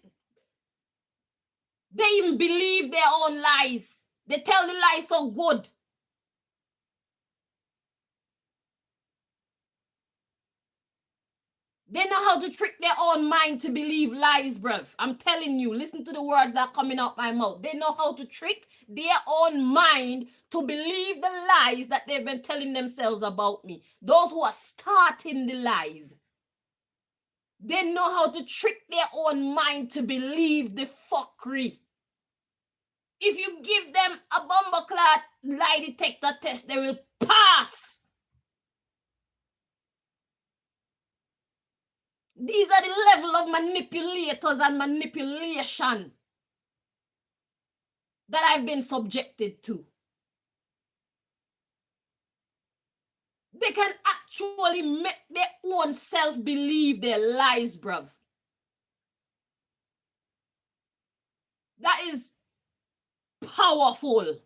even believe their own lies. They tell the lies so good. They know how to trick their own mind to believe lies, bruv. I'm telling you, listen to the words that are coming out my mouth. They know how to trick their own mind to believe the lies that they've been telling themselves about me. Those who are starting the lies. They know how to trick their own mind to believe the fuckery. If you give them a bomber clot lie detector test, they will pass. These are the level of manipulators and manipulation that I've been subjected to. They can actually make their own self believe their lies, bruv. That is powerful.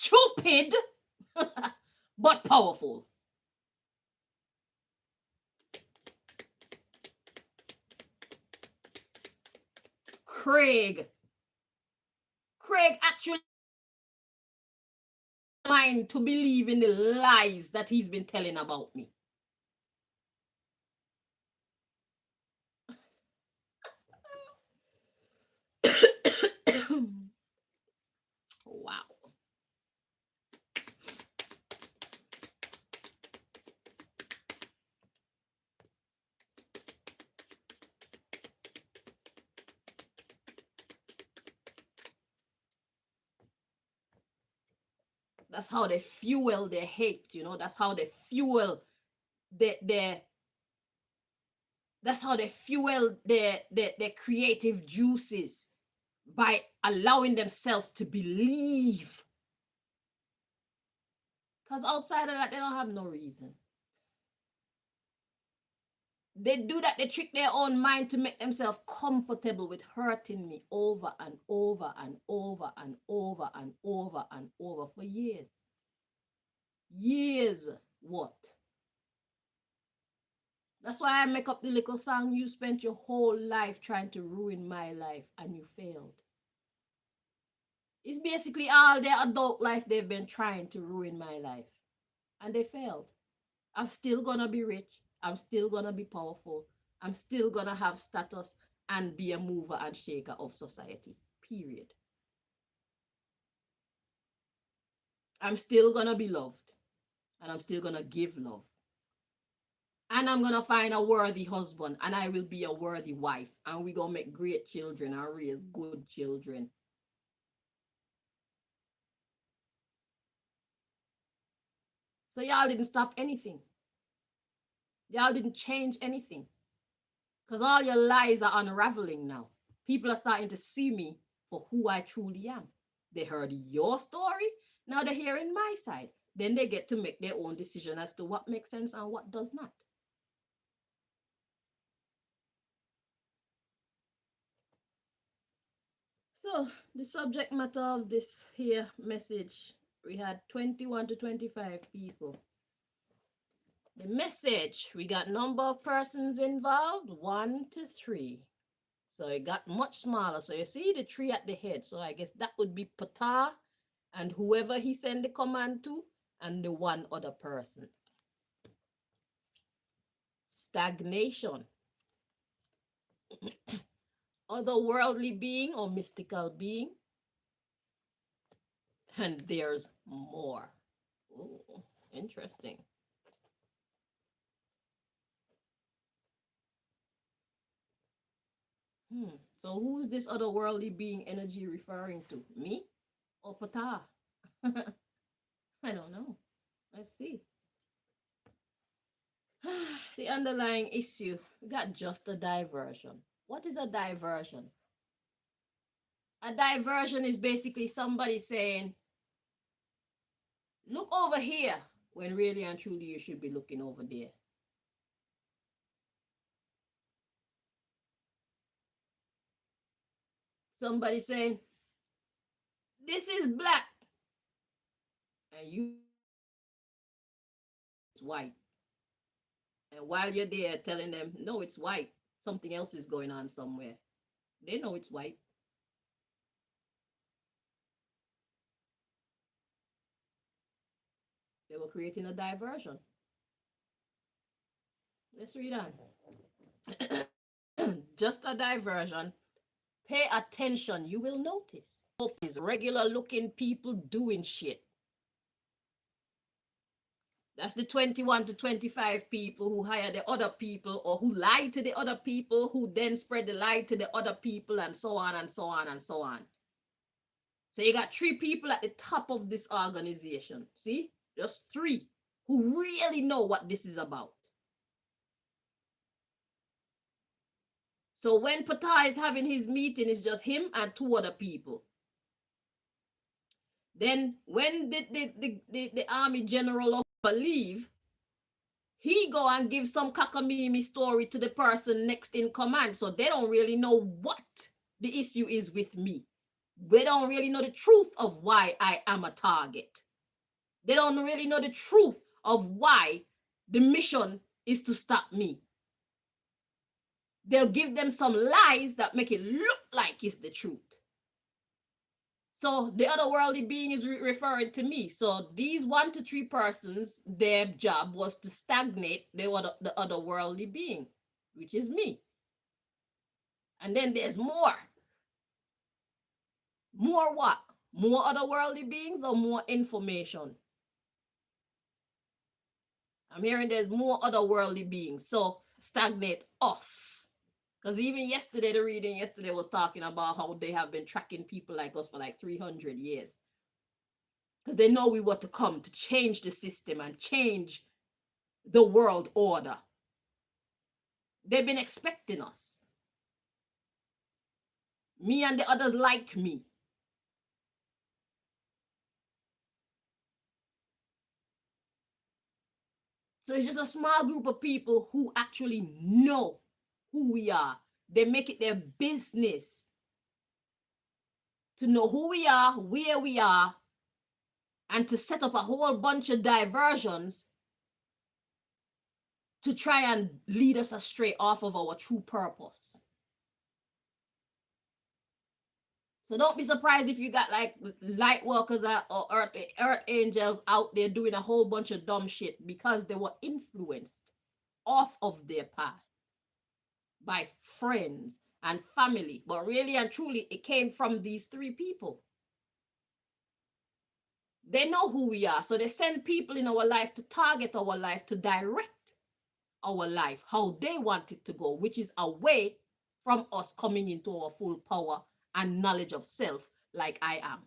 stupid, but powerful. Craig actually mind to believe in the lies that he's been telling about me. Wow. That's how they fuel their hate, you know. That's how they fuel their that's how they fuel their creative juices, by allowing themselves to believe. Because outside of that, they don't have no reason. They do that, they trick their own mind to make themselves comfortable with hurting me over and over and over and over and over and over for years. Years. What? That's why I make up the little song, you spent your whole life trying to ruin my life and you failed. It's basically all their adult life they've been trying to ruin my life. And they failed. I'm still gonna be rich. I'm still gonna be powerful. I'm still gonna have status and be a mover and shaker of society. Period. I'm still gonna be loved. And I'm still gonna give love. And I'm gonna find a worthy husband, and I will be a worthy wife, and we're gonna make great children and raise good children. So y'all didn't stop anything. Y'all didn't change anything. Because all your lies are unraveling now. People are starting to see me for who I truly am. They heard your story, now they're hearing my side. Then they get to make their own decision as to what makes sense and what does not. So the subject matter of this here message, we had 21 to 25 people. The message, we got number of persons involved, 1 to 3. So it got much smaller. So you see the 3 at the head. So I guess that would be Ptah and whoever he sent the command to, and the one other person. Stagnation. Otherworldly being or mystical being. And there's more. Ooh, interesting. So who's this otherworldly being energy referring to? Me or Ptah? I don't know. Let's see. The underlying issue, we got just a diversion. What is a diversion? A diversion is basically somebody saying, look over here, when really and truly you should be looking over there. Somebody saying, this is black, and you, it's white. And while you're there telling them, no, it's white, something else is going on somewhere. They know it's white. They were creating a diversion. Let's read on. Just a diversion. Pay attention, you will notice. Is regular looking people doing shit. That's the 21 to 25 people who hire the other people, or who lie to the other people, who then spread the lie to the other people, and so on and so on and so on. So you got 3 people at the top of this organization. See? Just 3 who really know what this is about. So when Ptah is having his meeting, it's just him and 2 other people. Then when the army general leave, he go and give some cockamamie story to the person next in command. So they don't really know what the issue is with me. They don't really know the truth of why I am a target. They don't really know the truth of why the mission is to stop me. They'll give them some lies that make it look like it's the truth. So the otherworldly being is referring to me. So these 1 to 3 persons, their job was to stagnate the otherworldly being, which is me. And then there's more. More what? More otherworldly beings or more information? I'm hearing there's more otherworldly beings. So stagnate us. Because even yesterday, the reading yesterday was talking about how they have been tracking people like us for like 300 years. Because they know we were to come to change the system and change the world order. They've been expecting us. Me and the others like me. So it's just a small group of people who actually know who we are. They make it their business to know who we are, where we are, and to set up a whole bunch of diversions to try and lead us astray off of our true purpose. So don't be surprised if you got like light workers or earth angels out there doing a whole bunch of dumb shit because they were influenced off of their path by friends and family. But really and truly, it came from these 3 people. They know who we are. So they send people in our life to target our life, to direct our life, how they want it to go, which is away from us coming into our full power and knowledge of self like I am.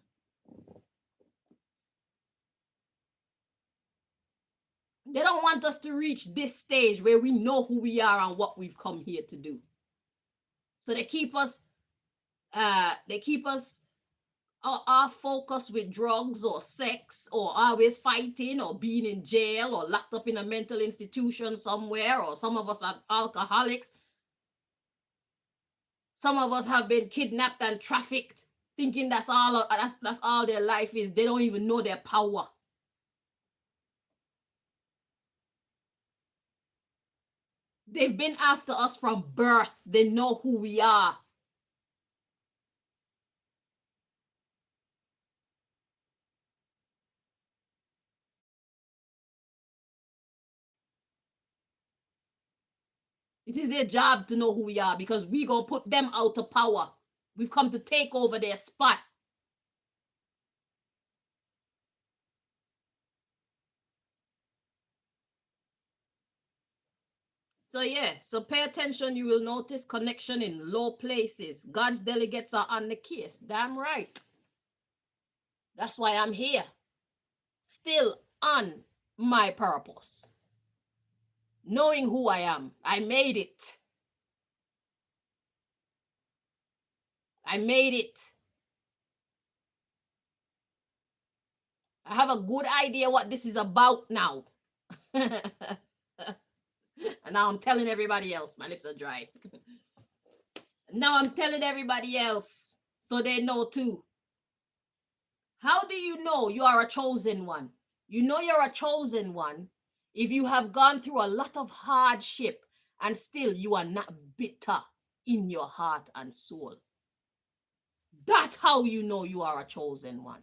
They don't want us to reach this stage where we know who we are and what we've come here to do. So they keep us our focus with drugs or sex or always fighting or being in jail or locked up in a mental institution somewhere, or some of us are alcoholics. Some of us have been kidnapped and trafficked, thinking that's all their life is. They don't even know their power. They've been after us from birth. They know who we are. It is their job to know who we are, because we gonna put them out of power. We've come to take over their spot. So yeah, so pay attention. You will notice connection in low places. God's delegates are on the case. Damn right. That's why I'm here. Still on my purpose. Knowing who I am. I made it. I made it. I have a good idea what this is about now. And now I'm telling everybody else. My lips are dry. Now I'm telling everybody else so they know too. How do you know you are a chosen one? You know you're a chosen one if you have gone through a lot of hardship and still you are not bitter in your heart and soul. That's how you know you are a chosen one.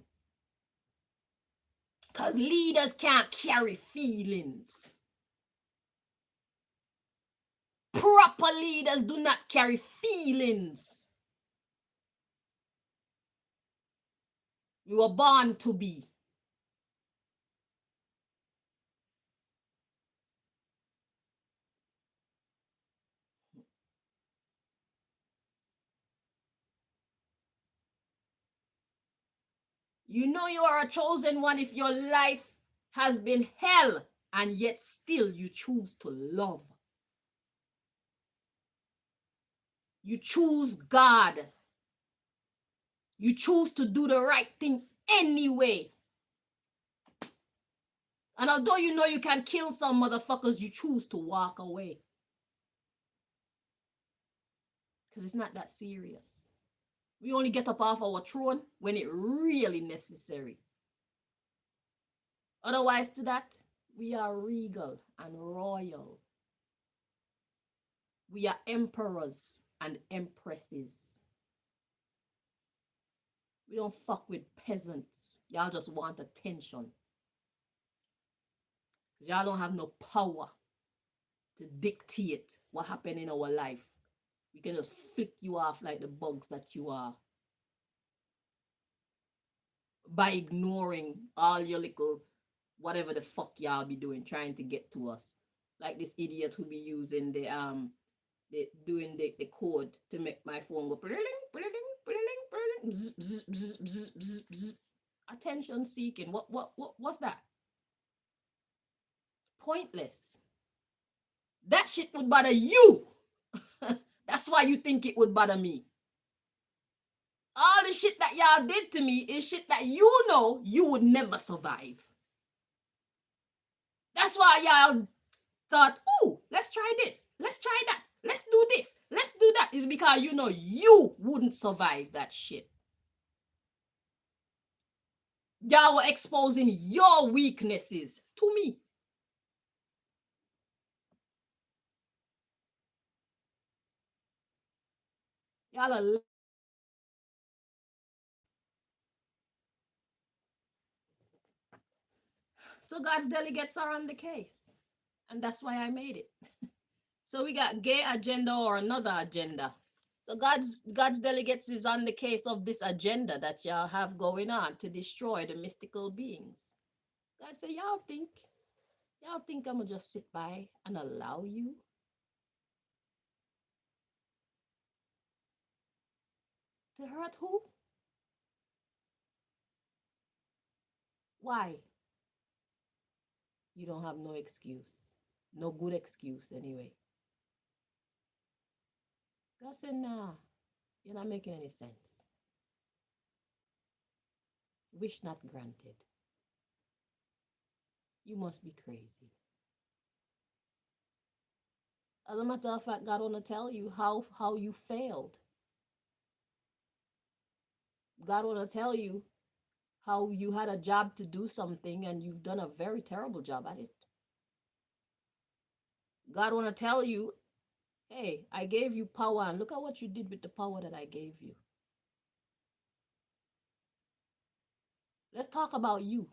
Because leaders can't carry feelings. Proper leaders do not carry feelings. You were born to be. You know you are a chosen one if your life has been hell and yet still you choose to love. You choose God. You choose to do the right thing anyway. And although you know you can kill some motherfuckers, you choose to walk away. Because it's not that serious. We only get up off our throne when it really necessary. Otherwise to that, we are regal and royal. We are emperors and empresses. We don't fuck with peasants. Y'all just want attention. Because y'all don't have no power to dictate what happened in our life. We can just flick you off like the bugs that you are by ignoring all your little whatever the fuck y'all be doing trying to get to us. Like this idiot who be using the doing the code to make my phone go attention seeking. What's that? Pointless. That shit would bother you. That's why you think it would bother me. All the shit that y'all did to me is shit that you know you would never survive. That's why y'all thought, oh, let's try this, let's try that, let's do this, let's do that. It's because you know you wouldn't survive that shit. Y'all were exposing your weaknesses to me. Y'all are... So God's delegates are on the case. And that's why I made it. So we got gay agenda or another agenda. So God's delegates is on the case of this agenda that y'all have going on to destroy the mystical beings. God said, y'all think I'm gonna just sit by and allow you? To hurt who? Why? You don't have no excuse. No good excuse anyway. God said, nah, you're not making any sense. Wish not granted. You must be crazy. As a matter of fact, God want to tell you how you failed. God want to tell you how you had a job to do something and you've done a very terrible job at it. God want to tell you, hey, I gave you power and look at what you did with the power that I gave you. Let's talk about you.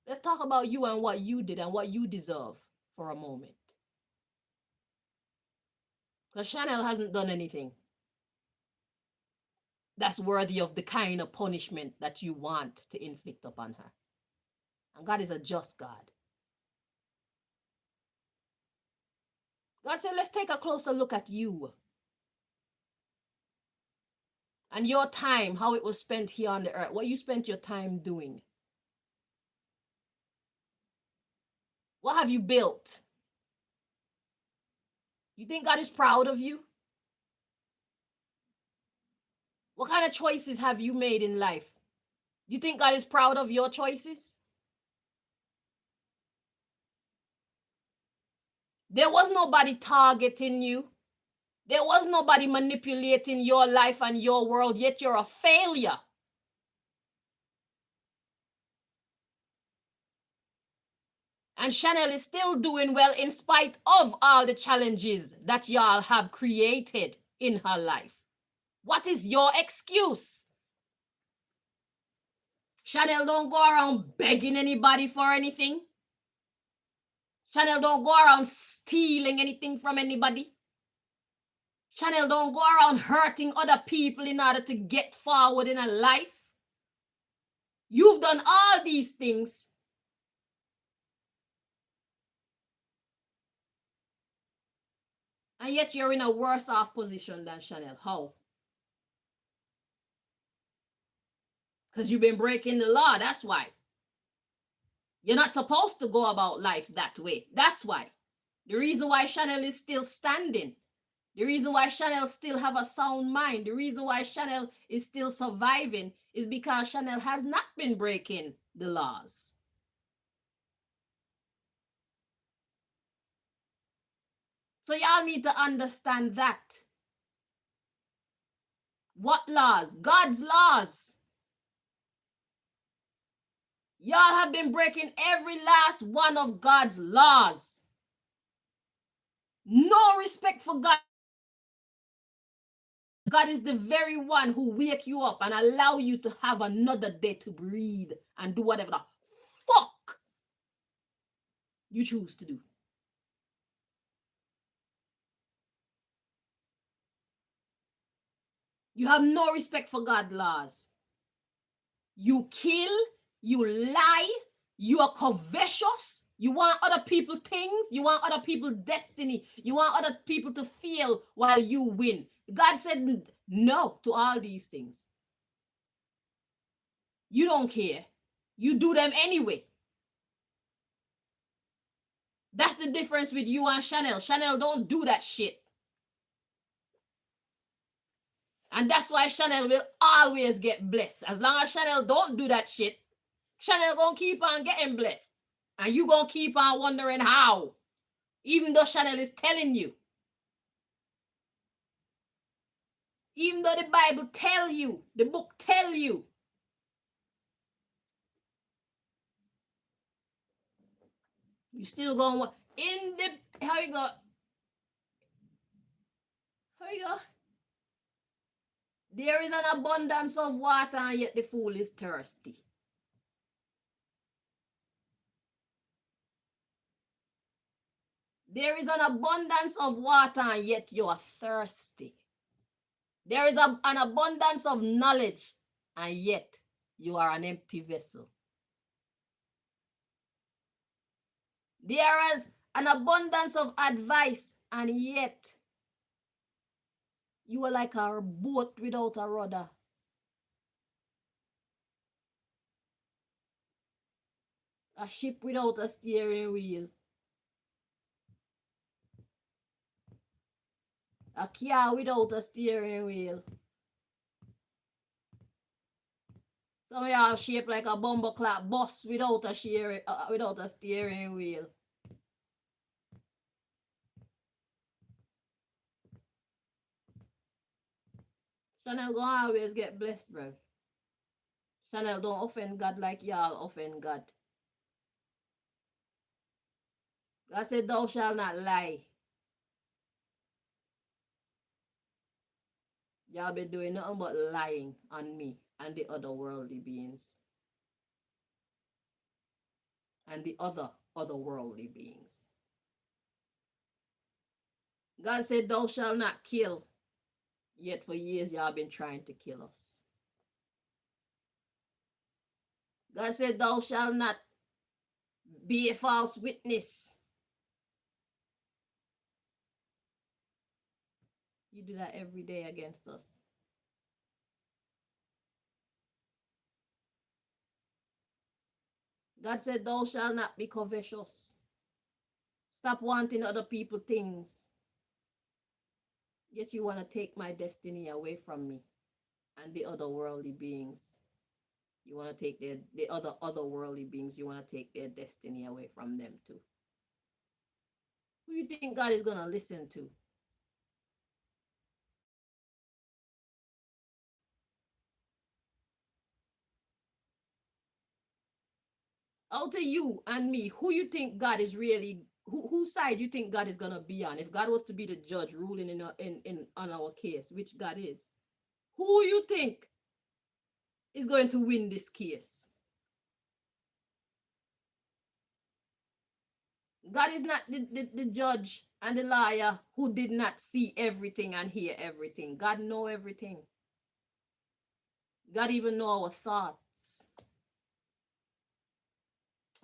Let's talk about you and what you did and what you deserve for a moment. Because Chanel hasn't done anything that's worthy of the kind of punishment that you want to inflict upon her. And God is a just God. God said, let's take a closer look at you. And your time, how it was spent here on the earth. What you spent your time doing. What have you built? You think God is proud of you? What kind of choices have you made in life? You think God is proud of your choices? There was nobody targeting you. There was nobody manipulating your life and your world, yet you're a failure. And Chanel is still doing well in spite of all the challenges that y'all have created in her life. What is your excuse? Chanel don't go around begging anybody for anything. Chanel don't go around stealing anything from anybody. Chanel don't go around hurting other people in order to get forward in a life. You've done all these things. And yet you're in a worse off position than Chanel. How? Because you've been breaking the law. That's why. You're not supposed to go about life that way. That's why. The reason why Chanel is still standing. The reason why Chanel still have a sound mind. The reason why Chanel is still surviving is because Chanel has not been breaking the laws. So y'all need to understand that. What laws? God's laws. Y'all have been breaking every last one of God's laws. No respect for God. God is the very one who wake you up and allow you to have another day to breathe and do whatever the fuck you choose to do. You have no respect for God's laws. You kill, you lie, you are covetous. You want other people things, you want other people destiny, you want other people to fail while you win. God said no to all these things. You don't care. You do them anyway. That's the difference with you and Chanel. Chanel don't do that shit. And that's why Chanel will always get blessed. As long as Chanel don't do that shit, Chanel gonna keep on getting blessed. And you gonna keep on wondering how. Even though Chanel is telling you. Even though the Bible tell you, the book tell you. You still gonna in the how you go? How you go? There is an abundance of water, and yet the fool is thirsty. There is an abundance of water, and yet you are thirsty. There is an abundance of knowledge, and yet you are an empty vessel. There is an abundance of advice, and yet you are like a boat without a rudder. A ship without a steering wheel. A car without a steering wheel. Some of y'all shaped like a bumbleclap bus without a steering wheel. Chanel gonna always get blessed, bro. Chanel don't offend God like y'all offend God. God said, thou shalt not lie. Y'all been doing nothing but lying on me and the other worldly beings. And the other worldly beings. God said, thou shalt not kill. Yet for years y'all been trying to kill us. God said, thou shalt not be a false witness. You do that every day against us. God said, thou shalt not be covetous. Stop wanting other people things. Yet you want to take my destiny away from me and the other worldly beings. You want to take the other worldly beings, you want to take their destiny away from them too. Who do you think God is going to listen to? Out of you and me, who you think God is really, whose side you think God is going to be on? If God was to be the judge ruling on our case, which God is, who you think is going to win this case? God is not the judge and the lawyer who did not see everything and hear everything. God know everything. God even know our thoughts.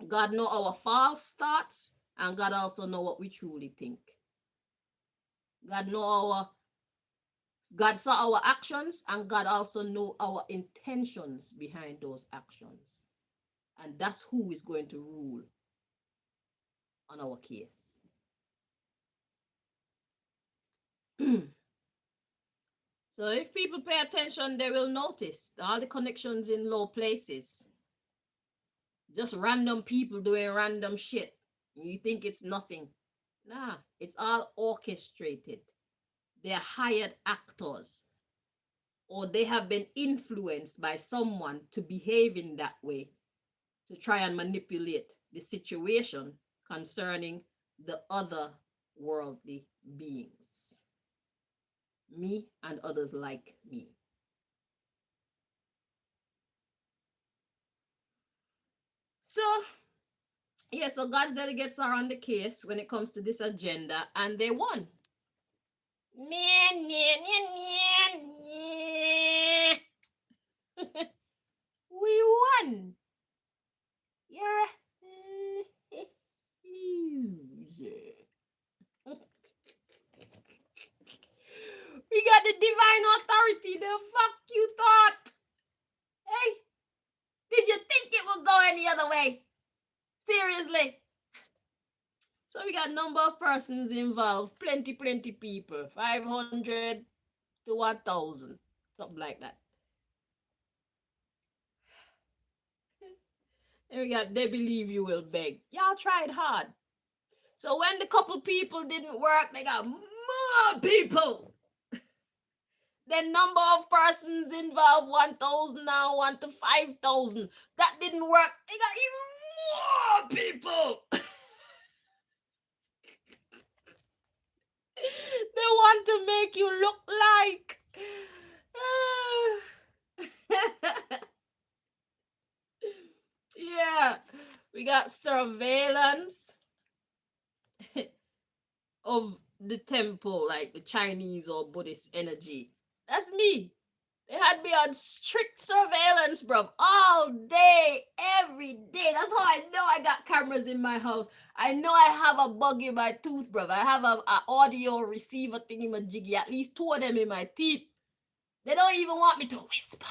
God know our false thoughts, and God also know what we truly think. God saw our actions, and God also know our intentions behind those actions. And that's who is going to rule on our case. So if people pay attention, they will notice all the connections in low places. Just random people doing random shit. You think it's nothing. Nah, it's all orchestrated. They're hired actors. or they have been influenced by someone to behave in that way to try and manipulate the situation concerning the other worldly beings, me and others like me. So, yeah, so God's delegates are on the case when it comes to this agenda, and they won. We won. You're yeah. We got the divine authority. The fuck you thought? Hey, did you think it would go any other way? Seriously. So we got number of persons involved. Plenty people. 500 to 1,000. Something like that. And we got they believe you will beg. Y'all tried hard. So when the couple people didn't work, they got more people. The number of persons involved, 1,000 now, 1 to 5,000. That didn't work. They got even more people. They want to make you look like. Yeah, we got surveillance of the temple, like the Chinese or Buddhist energy. That's me. They had me on strict surveillance, bruv, all day, every day. That's how I know I got cameras in my house. I know I have a bug in my tooth, bruv. I have a audio receiver thing in my jiggy, at least 2 of them in my teeth. They don't even want me to whisper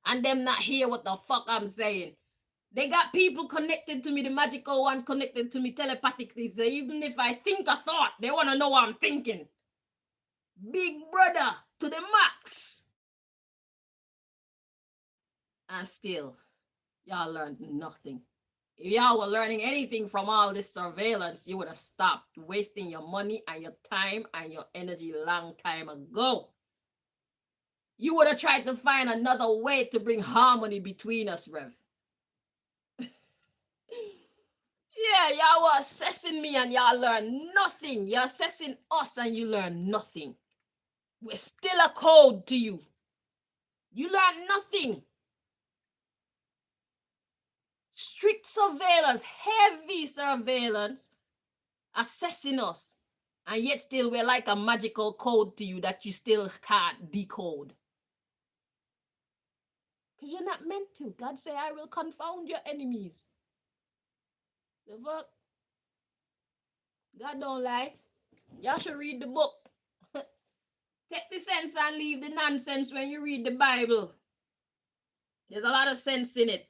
and them not hear what the fuck I'm saying. They got people connected to me, the magical ones connected to me telepathically. So even if I think a thought, they want to know what I'm thinking. Big brother to the max. And still, y'all learned nothing. If y'all were learning anything from all this surveillance, you would have stopped wasting your money and your time and your energy long time ago. You would have tried to find another way to bring harmony between us, Rev. Yeah, y'all were assessing me and y'all learn nothing. You're assessing us and you learn nothing. We're still a code to you. You learn nothing. Strict surveillance, heavy surveillance, assessing us. And yet still we're like a magical code to you that you still can't decode. Because you're not meant to. God say, I will confound your enemies. The fuck? God don't lie. Y'all should read the book. Take the sense and leave the nonsense when you read the Bible. There's a lot of sense in it.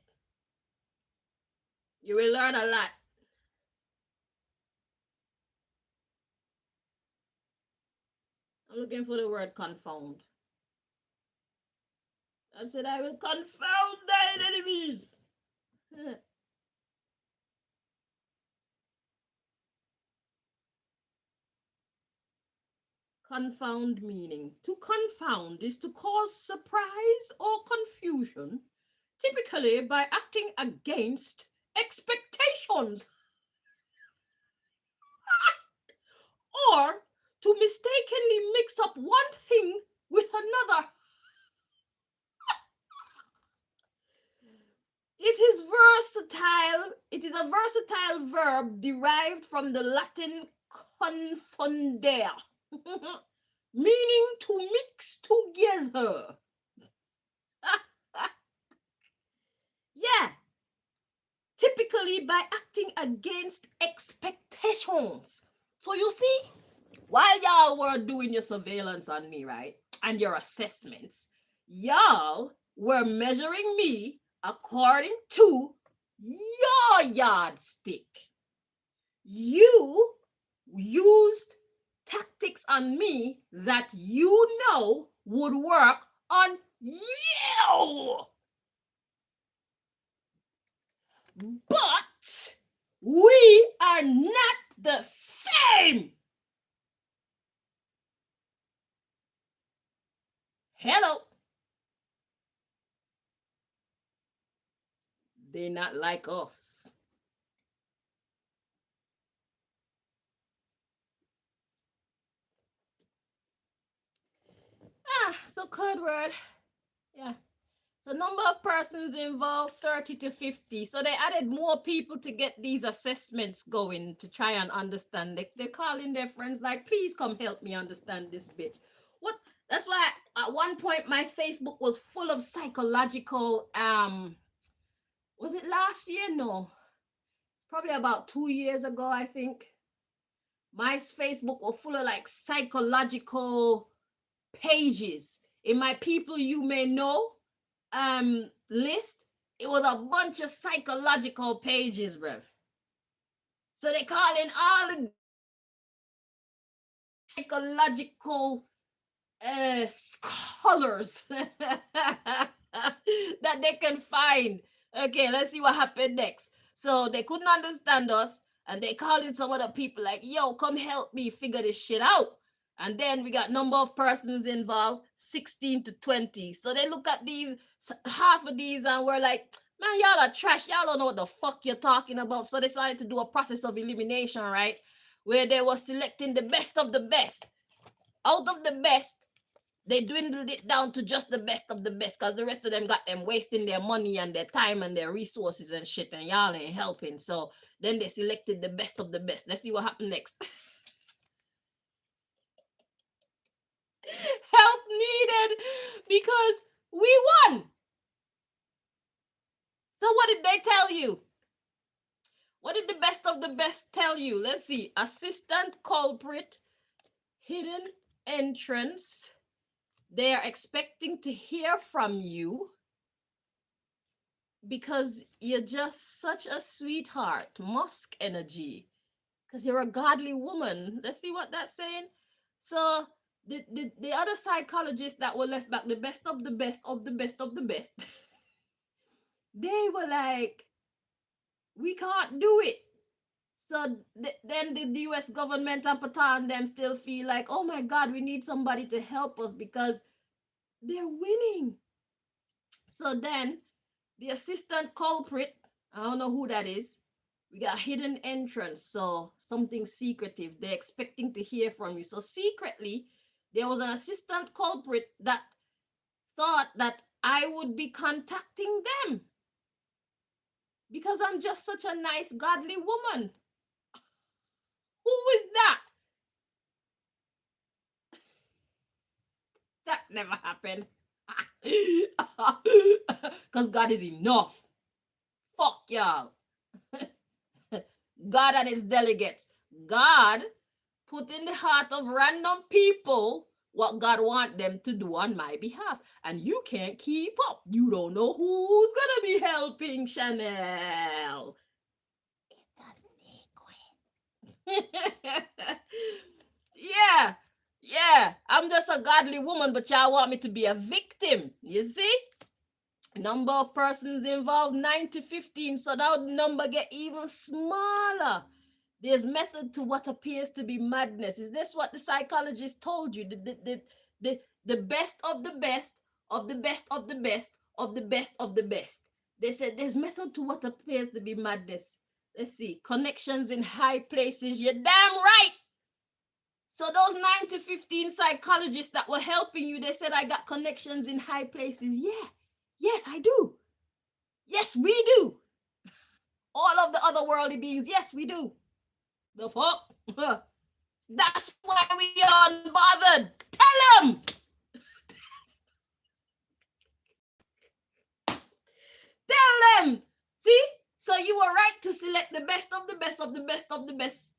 You will learn a lot. I'm looking for the word confound. I said, I will confound thine enemies. Confound meaning. To confound is to cause surprise or confusion, typically by acting against expectations. Or to mistakenly mix up one thing with another. It is a versatile verb derived from the Latin confundere, meaning to mix together. Yeah, typically by acting against expectations. So you see, while y'all were doing your surveillance on me, right, and your assessments, y'all were measuring me according to your yardstick. You used tactics on me that you know would work on you. But we are not the same. Hello. They not like us. So code word. Yeah. So number of persons involved, 30 to 50. So they added more people to get these assessments going to try and understand. They're calling their friends like, please come help me understand this bitch. What? That's why at one point my Facebook was full of psychological, was it last year? No. Probably about 2 years ago, I think. My Facebook was full of like psychological pages. In my people you may know list, it was a bunch of psychological pages, bruv. So they call in all the psychological scholars that they can find. Okay, let's see what happened next. So they couldn't understand us, and they called in some other people like, yo, come help me figure this shit out. And then we got number of persons involved, 16 to 20. So they look at these, half of these, and we're like, man, y'all are trash. Y'all don't know what the fuck you're talking about. So they decided to do a process of elimination, right? Where they were selecting the best of the best. Out of the best, they dwindled it down to just the best of the best, because the rest of them got them wasting their money and their time and their resources and shit, and y'all ain't helping. So then they selected the best of the best. Let's see what happened next. Help needed because we won. So what did they tell you? What did the best of the best tell you? Let's see. Assistant culprit, hidden entrance. They are expecting to hear from you because you're just such a sweetheart. Musk energy. Because you're a godly woman. Let's see what that's saying. So the other psychologists that were left back, the best of the best of the best of the best, they were like, we can't do it. So then the US government and Pata and them still feel like, oh my God, we need somebody to help us because they're winning. So then the assistant culprit, I don't know who that is. We got hidden entrance, so something secretive. They're expecting to hear from you. So secretly, there was an assistant culprit that thought that I would be contacting them because I'm just such a nice, godly woman. Who is that? That never happened. Because God is enough. Fuck y'all. God and his delegates. God put in the heart of random people what God want them to do on my behalf. And you can't keep up. You don't know who's going to be helping Chanel. It's a secret. Yeah. I'm just a godly woman, but y'all want me to be a victim. You see? Number of persons involved, 9 to 15. So now the number get even smaller. There's method to what appears to be madness. Is this what the psychologist told you? The best of the best of the best of the best of the best of the best. They said there's method to what appears to be madness. Let's see. Connections in high places. You're damn right. So those 9 to 15 psychologists that were helping you, they said I got connections in high places. Yeah. Yes, I do. Yes, we do. All of the other worldly beings, yes, we do. The fuck? That's why we are unbothered. Tell them. Tell them. See? So you were right to select the best of the best of the best of the best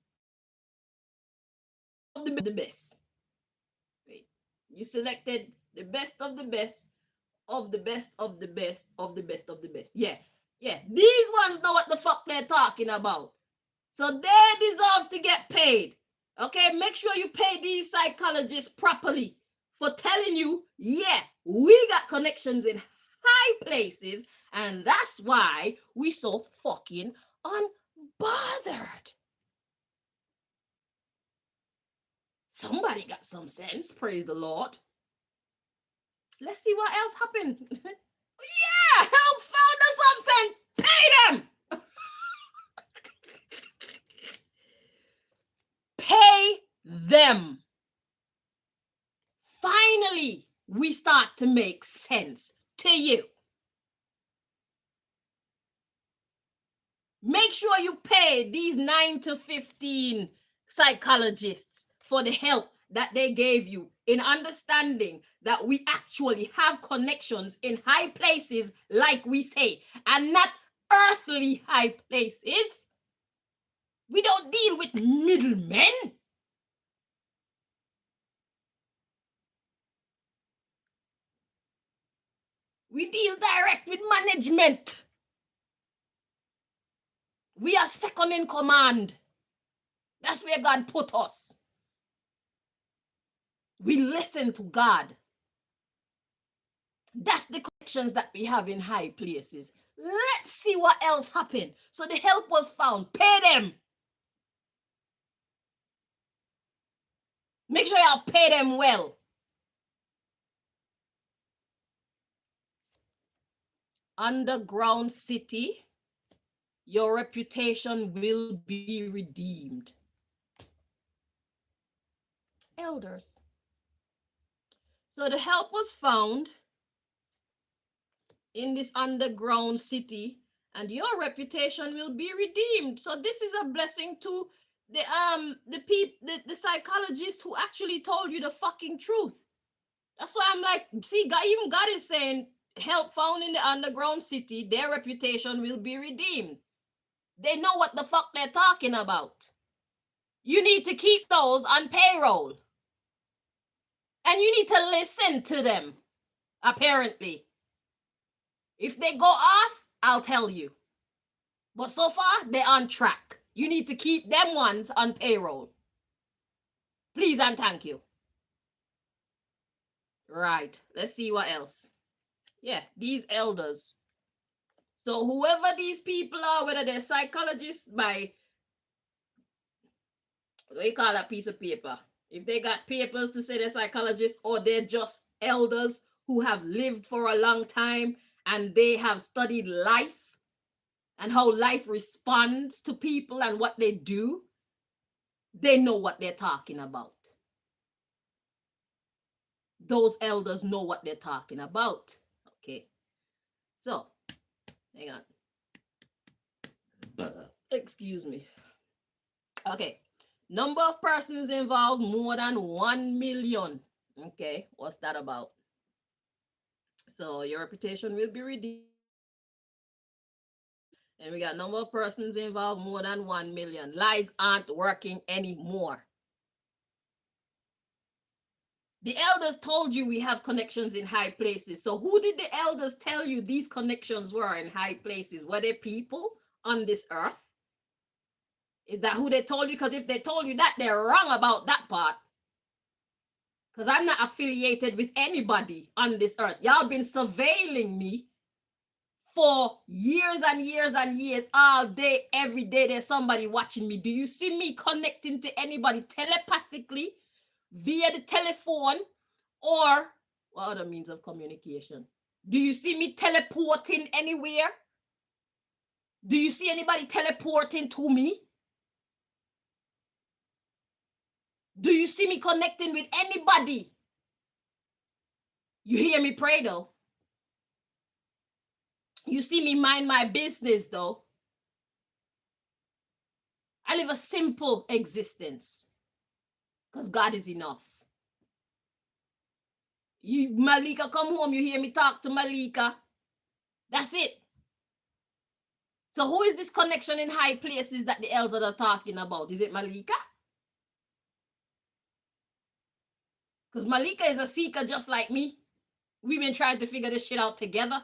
of the best. Wait. You selected the best of the best of the best of the best of the best of the best. Yeah. These ones know what the fuck they're talking about. So they deserve to get paid. Okay, make sure you pay these psychologists properly for telling you, yeah, we got connections in high places, and that's why we so fucking unbothered. Somebody got some sense, praise the Lord. Let's see what else happened. Yeah, help found us some sense. Pay them. Pay them. Finally, we start to make sense to you. Make sure you pay these 9 to 15 psychologists for the help that they gave you in understanding that we actually have connections in high places, like we say, and not earthly high places. We don't deal with middlemen. We deal direct with management. We are second in command. That's where God put us. We listen to God. That's the connections that we have in high places. Let's see what else happened. So the help was found. Pay them. Make sure y'all pay them well. Underground city, your reputation will be redeemed. Elders. So the help was found in this underground city, and your reputation will be redeemed. So this is a blessing to the psychologists who actually told you the fucking truth. That's why I'm like, see, God, even God is saying, help found in the underground city, their reputation will be redeemed. They know what the fuck they're talking about. You need to keep those on payroll. And you need to listen to them, apparently. If they go off, I'll tell you. But so far, they're on track. You need to keep them ones on payroll. Please and thank you. Right. Let's see what else. Yeah, these elders. So whoever these people are, whether they're psychologists by, what do you call that piece of paper? If they got papers to say they're psychologists, or they're just elders who have lived for a long time and they have studied life and how life responds to people and what they do, they know what they're talking about. Those elders know what they're talking about. Okay. So, hang on. Excuse me. Okay. Number of persons involved, more than 1 million. Okay. What's that about? So, your reputation will be redeemed. And we got number of persons involved, more than 1 million. Lies aren't working anymore. The elders told you we have connections in high places. So who did the elders tell you these connections were in high places? Were they people on this earth? Is that who they told you? Because if they told you that, they're wrong about that part. Because I'm not affiliated with anybody on this earth. Y'all been surveilling me for years and years and years, all day, every day. There's somebody watching me. Do you see me connecting to anybody telepathically, via the telephone, or what other means of communication? Do you see me teleporting anywhere? Do you see anybody teleporting to me? Do you see me connecting with anybody? You hear me pray though. You see me mind my business though. I live a simple existence because God is enough. You, Malika, come home, you hear me talk to Malika. That's it. So who is this connection in high places that the elders are talking about? Is it Malika? Because Malika is a seeker just like me. We've been trying to figure this shit out together.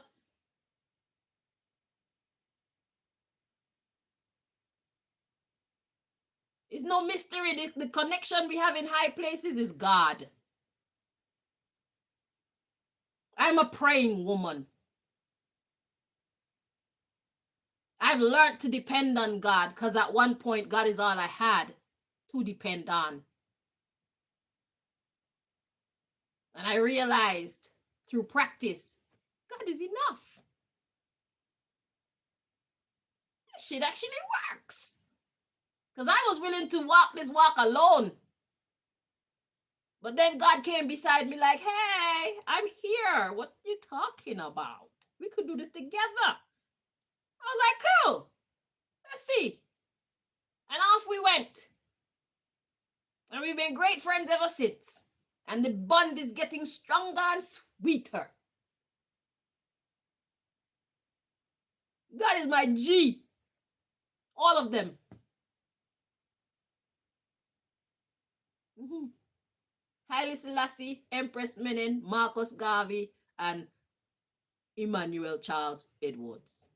It's no mystery. The connection we have in high places is God. I'm a praying woman. I've learned to depend on God because at one point, God is all I had to depend on. And I realized through practice, God is enough. shit actually works. Because I was willing to walk this walk alone. But then God came beside me like, hey, I'm here. What are you talking about? We could do this together. I was like, cool. Let's see. And off we went. And we've been great friends ever since. And the bond is getting stronger and sweeter. God is my G. All of them. Haile Selassie, Empress Menen, Marcus Garvey, and Emmanuel Charles Edwards.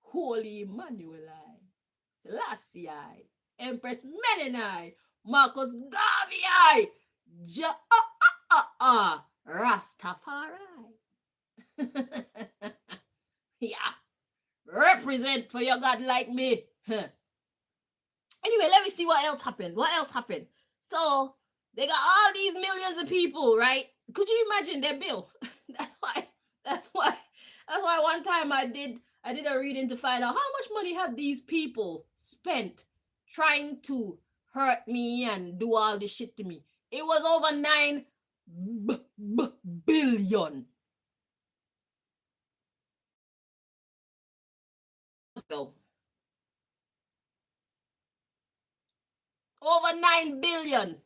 Holy Emmanuel I, Selassie I, Empress Menen I, Marcus Garvey I, Rastafari. Yeah. Represent for your God like me. Anyway, let me see what else happened. So they got all these millions of people, right? Could you imagine their bill? That's why one time I did a reading to find out how much money have these people spent trying to hurt me and do all this shit to me. It was over 9 billion. Go. Over 9 billion.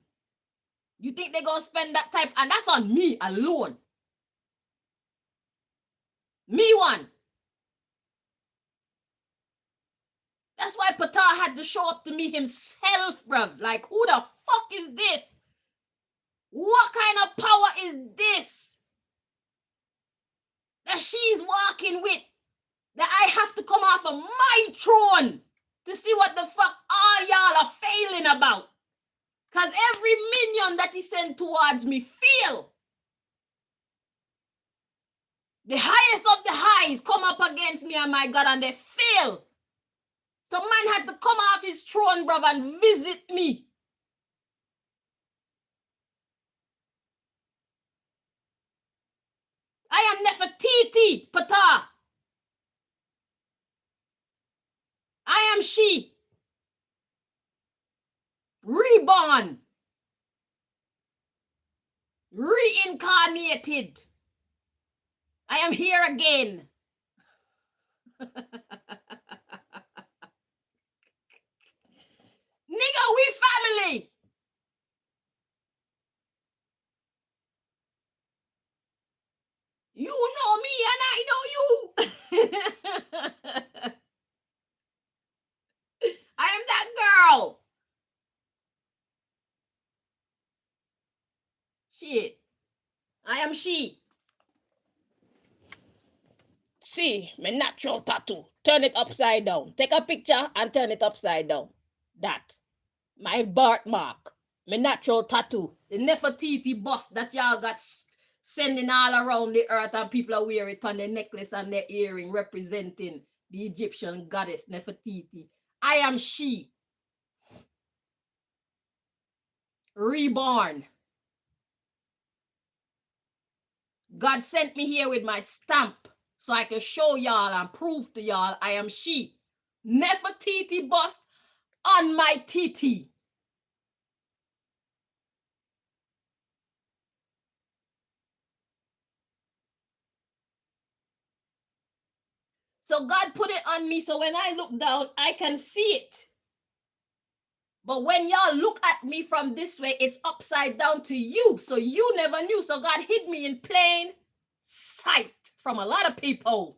You think they're going to spend that type? And that's on me alone. Me one. That's why Pata had to show up to me himself, bruv. Like, who the fuck is this? What kind of power is this that she's walking with? That I have to come off of my throne to see what the fuck all y'all are failing about. Because every minion that he sent towards me fail. The highest of the highs come up against me, and my God, and they fail. So man had to come off his throne, bruv, and visit me. I am Nefertiti, Pata. I am she. Reborn. Reincarnated. I am here again. Nigga, we family. You know me and I know you. I am that girl. Shit. I am she. See, my natural tattoo. Turn it upside down. Take a picture and turn it upside down. That. My birthmark. My natural tattoo. The Nefertiti bust that y'all got sending all around the earth, and people are wearing it on their necklace and their earring, representing the Egyptian goddess Nefertiti. I am she. Reborn. God sent me here with my stamp so I can show y'all and prove to y'all I am she. Nefertiti bust on my TT. So God put it on me, so when I look down, I can see it. But when y'all look at me from this way, it's upside down to you. So you never knew. So God hid me in plain sight from a lot of people.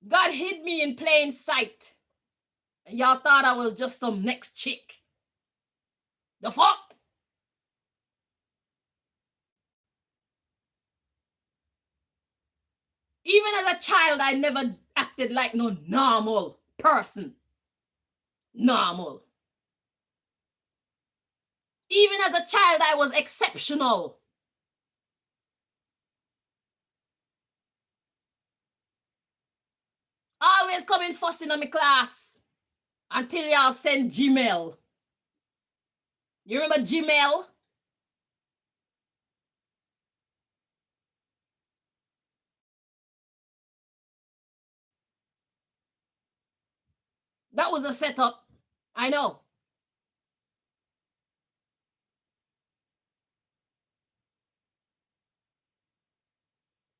God hid me in plain sight. And y'all thought I was just some next chick. The fuck? Even as a child, I never acted like no normal person. Normal. Even as a child, I was exceptional. Always coming fussing on my class until y'all send Gmail. You remember Gmail? That was a setup. I know.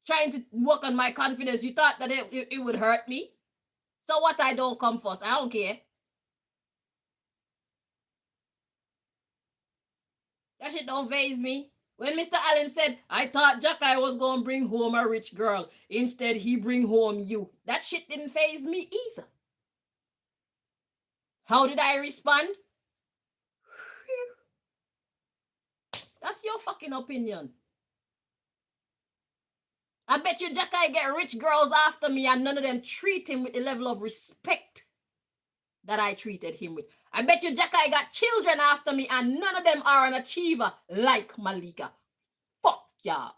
Trying to work on my confidence. You thought that it would hurt me? So what? I don't come first. I don't care. That shit don't faze me. When Mr. Allen said, I thought Jacky was going to bring home a rich girl. Instead, he bring home you. That shit didn't faze me either. How did I respond? That's your fucking opinion. I bet you Jacky get rich girls after me and none of them treat him with the level of respect that I treated him with. I bet you Jacky got children after me and none of them are an achiever like Malika. Fuck y'all.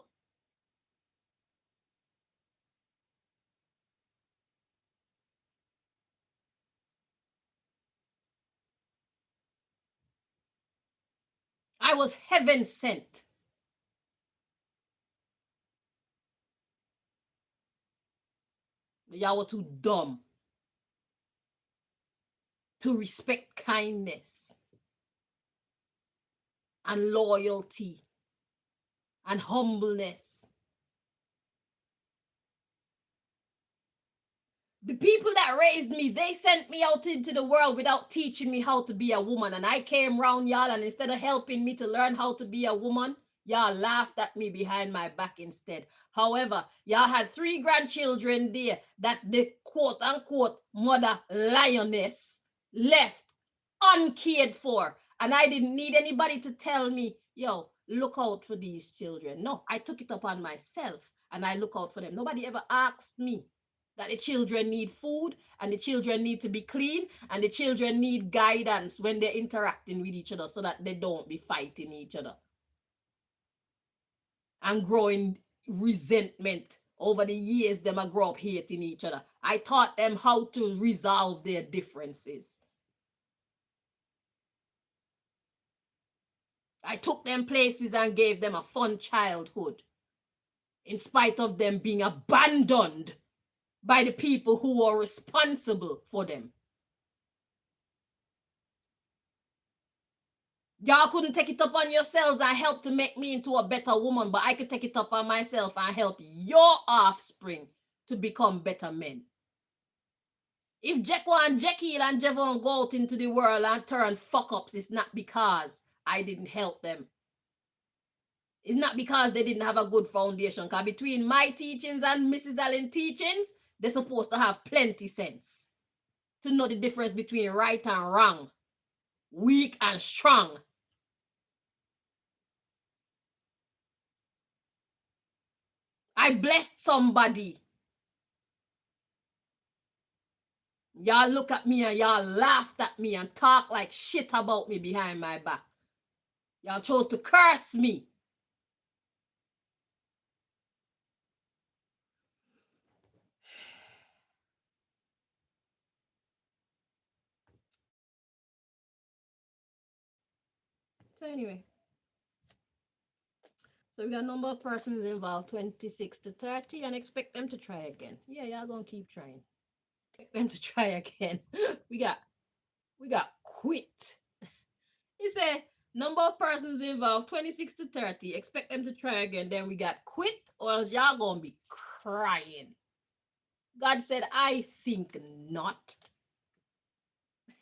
I was heaven sent. Y'all were too dumb to respect kindness and loyalty and humbleness. The people that raised me, they sent me out into the world without teaching me how to be a woman. And I came round y'all, and instead of helping me to learn how to be a woman, y'all laughed at me behind my back instead. However, y'all had 3 grandchildren there that the quote unquote mother lioness left uncared for. And I didn't need anybody to tell me, yo, look out for these children. No, I took it upon myself and I look out for them. Nobody ever asked me that the children need food and the children need to be clean and the children need guidance when they're interacting with each other so that they don't be fighting each other and growing resentment over the years. Them a grow up hating each other. I taught them how to resolve their differences. I took them places and gave them a fun childhood in spite of them being abandoned by the people who are responsible for them. Y'all couldn't take it upon yourselves and help to make me into a better woman, but I could take it upon myself and help your offspring to become better men. If Jekyll and Jekyll and Jevon go out into the world and turn fuck ups, it's not because I didn't help them. It's not because they didn't have a good foundation. Because between my teachings and Mrs. Allen's teachings, they're supposed to have plenty sense to know the difference between right and wrong, weak and strong. I blessed somebody. Y'all look at me and y'all laughed at me and talk like shit about me behind my back. Y'all chose to curse me. So anyway, so we got a number of persons involved, 26 to 30, and expect them to try again. Yeah, y'all gonna keep trying. Expect them to try again. we got quit. He said number of persons involved, 26 to 30. Expect them to try again. Then we got quit, or else y'all gonna be crying. God said, I think not.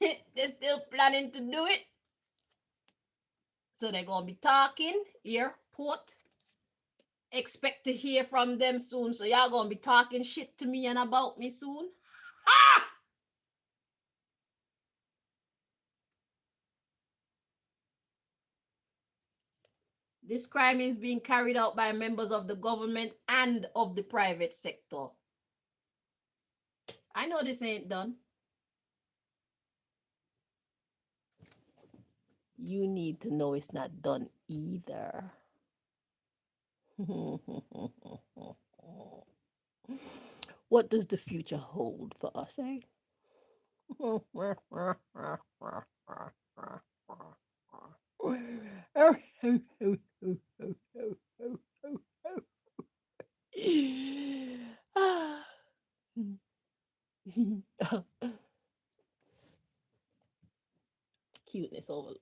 They're still planning to do it. So they're gonna be talking, airport. Expect to hear from them soon. So y'all gonna be talking shit to me and about me soon. Ah! This crime is being carried out by members of the government and of the private sector. I know this ain't done. You need to know it's not done either. What does the future hold for us, eh? Cuteness overload.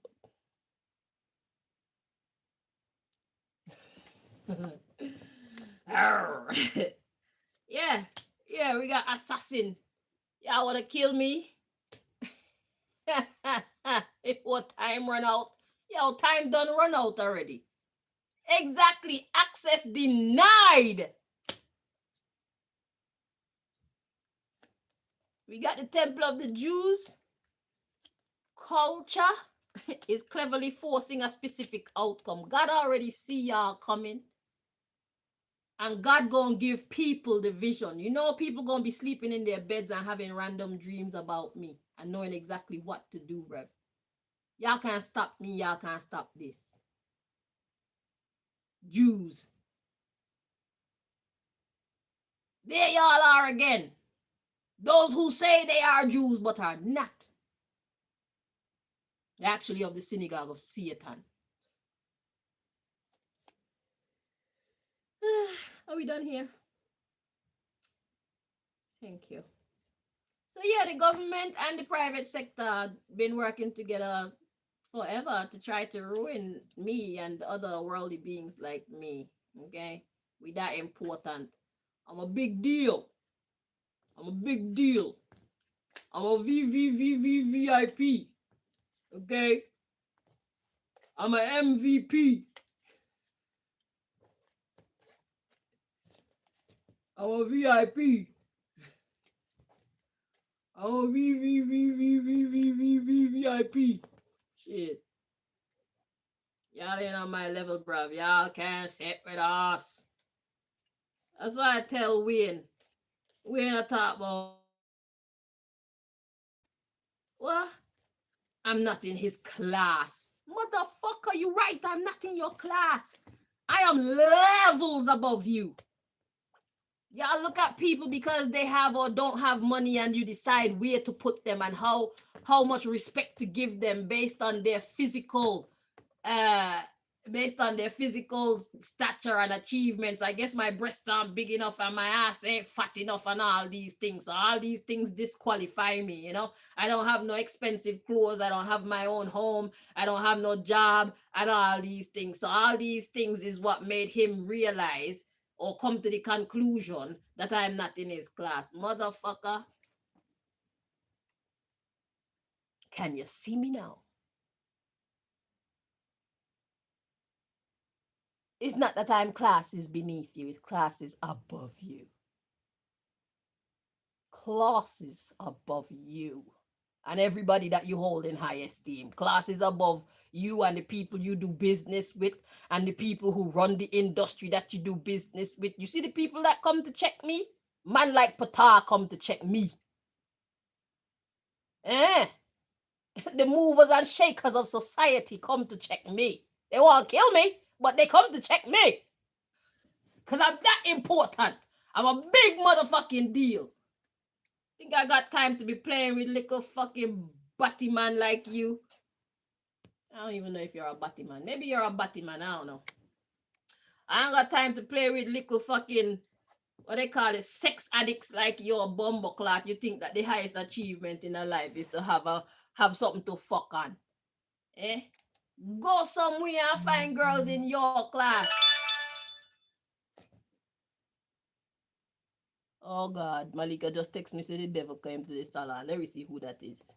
Yeah, yeah, we got assassin. Y'all wanna kill me? If what time run out? Yo, time done run out already. Exactly. Access denied. We got the Temple of the Jews. Culture is cleverly forcing a specific outcome. God already see y'all coming. And God gonna give people the vision. You know, people gonna be sleeping in their beds and having random dreams about me and knowing exactly what to do, bruv. Y'all can't stop me. Y'all can't stop this. Jews. There y'all are again. Those who say they are Jews but are not. They're actually of the synagogue of Satan. Are we done here? Thank you. So yeah, the government and the private sector been working together forever to try to ruin me and other worldly beings like me. Okay? We that important. I'm a big deal. I'm a big deal. I'm a VVVVVIP. Okay? I'm a MVP. I'm a VIP. I'm a VVVVVVVVIP. Shit. Y'all ain't on my level, bruv. Y'all can't sit with us. That's why I tell Wayne. Wayne, I talk about what? I'm not in his class. Motherfucker, you right. I'm not in your class. I am levels above you. Y'all look at people because they have or don't have money and you decide where to put them and how much respect to give them based on their physical uh stature and achievements. I guess my breasts aren't big enough and my ass ain't fat enough and all these things. So all these things disqualify me, you know. I don't have no expensive clothes. I don't have my own home. I don't have no job and all these things. So all these things is what made him realize or come to the conclusion that I'm not in his class. Motherfucker. Can you see me now? It's not that I'm classes beneath you, it's classes above you. Classes above you. And everybody that you hold in high esteem. Classes above you and the people you do business with and the people who run the industry that you do business with. You see the people that come to check me? Man like Patar come to check me. Eh? The movers and shakers of society come to check me. They won't kill me, but they come to check me. Because I'm that important. I'm a big motherfucking deal. Think I got time to be playing with little fucking batty man like you? I don't even know if you're a batty man. Maybe you're a batty man. I don't know. I ain't got time to play with little fucking, what they call it, sex addicts like your bumbleclot. You think that the highest achievement in a life is to have something to fuck on. Eh? Go somewhere and find girls in your class. Oh God, Malika just text me say the devil came to the salon. Let me see who that is.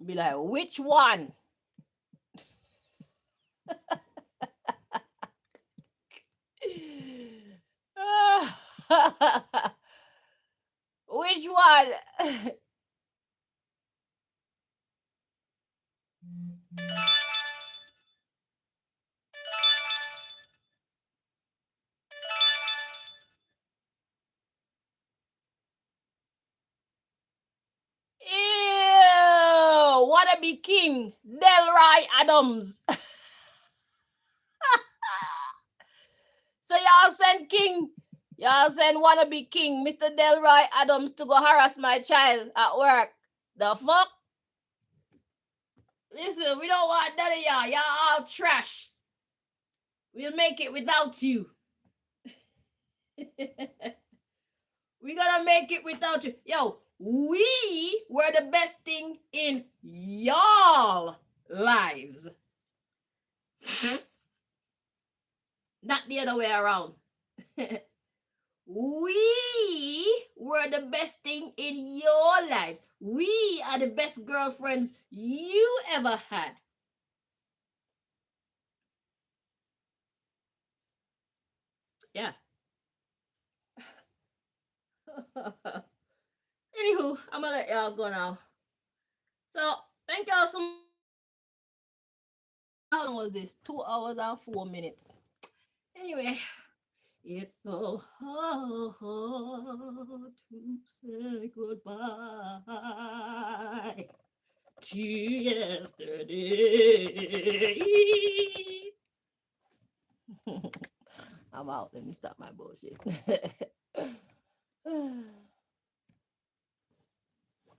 Be like, which one? Which one? Ew! Wanna be king? Delroy Adams. So y'all send king. Y'all send wanna be king, Mr. Delroy Adams, to go harass my child at work. The fuck? Listen, we don't want none of y'all. Y'all all trash. We'll make it without you. We're gonna make it without you. Yo, we were the best thing in y'all lives. Not the other way around. We were the best thing in your lives. We are the best girlfriends you ever had. Yeah. Anywho, I'm gonna let y'all go now. So thank y'all so much. How long was this? 2 hours and 4 minutes. Anyway, it's so hard to say goodbye to yesterday. I'm out. Let me stop my bullshit.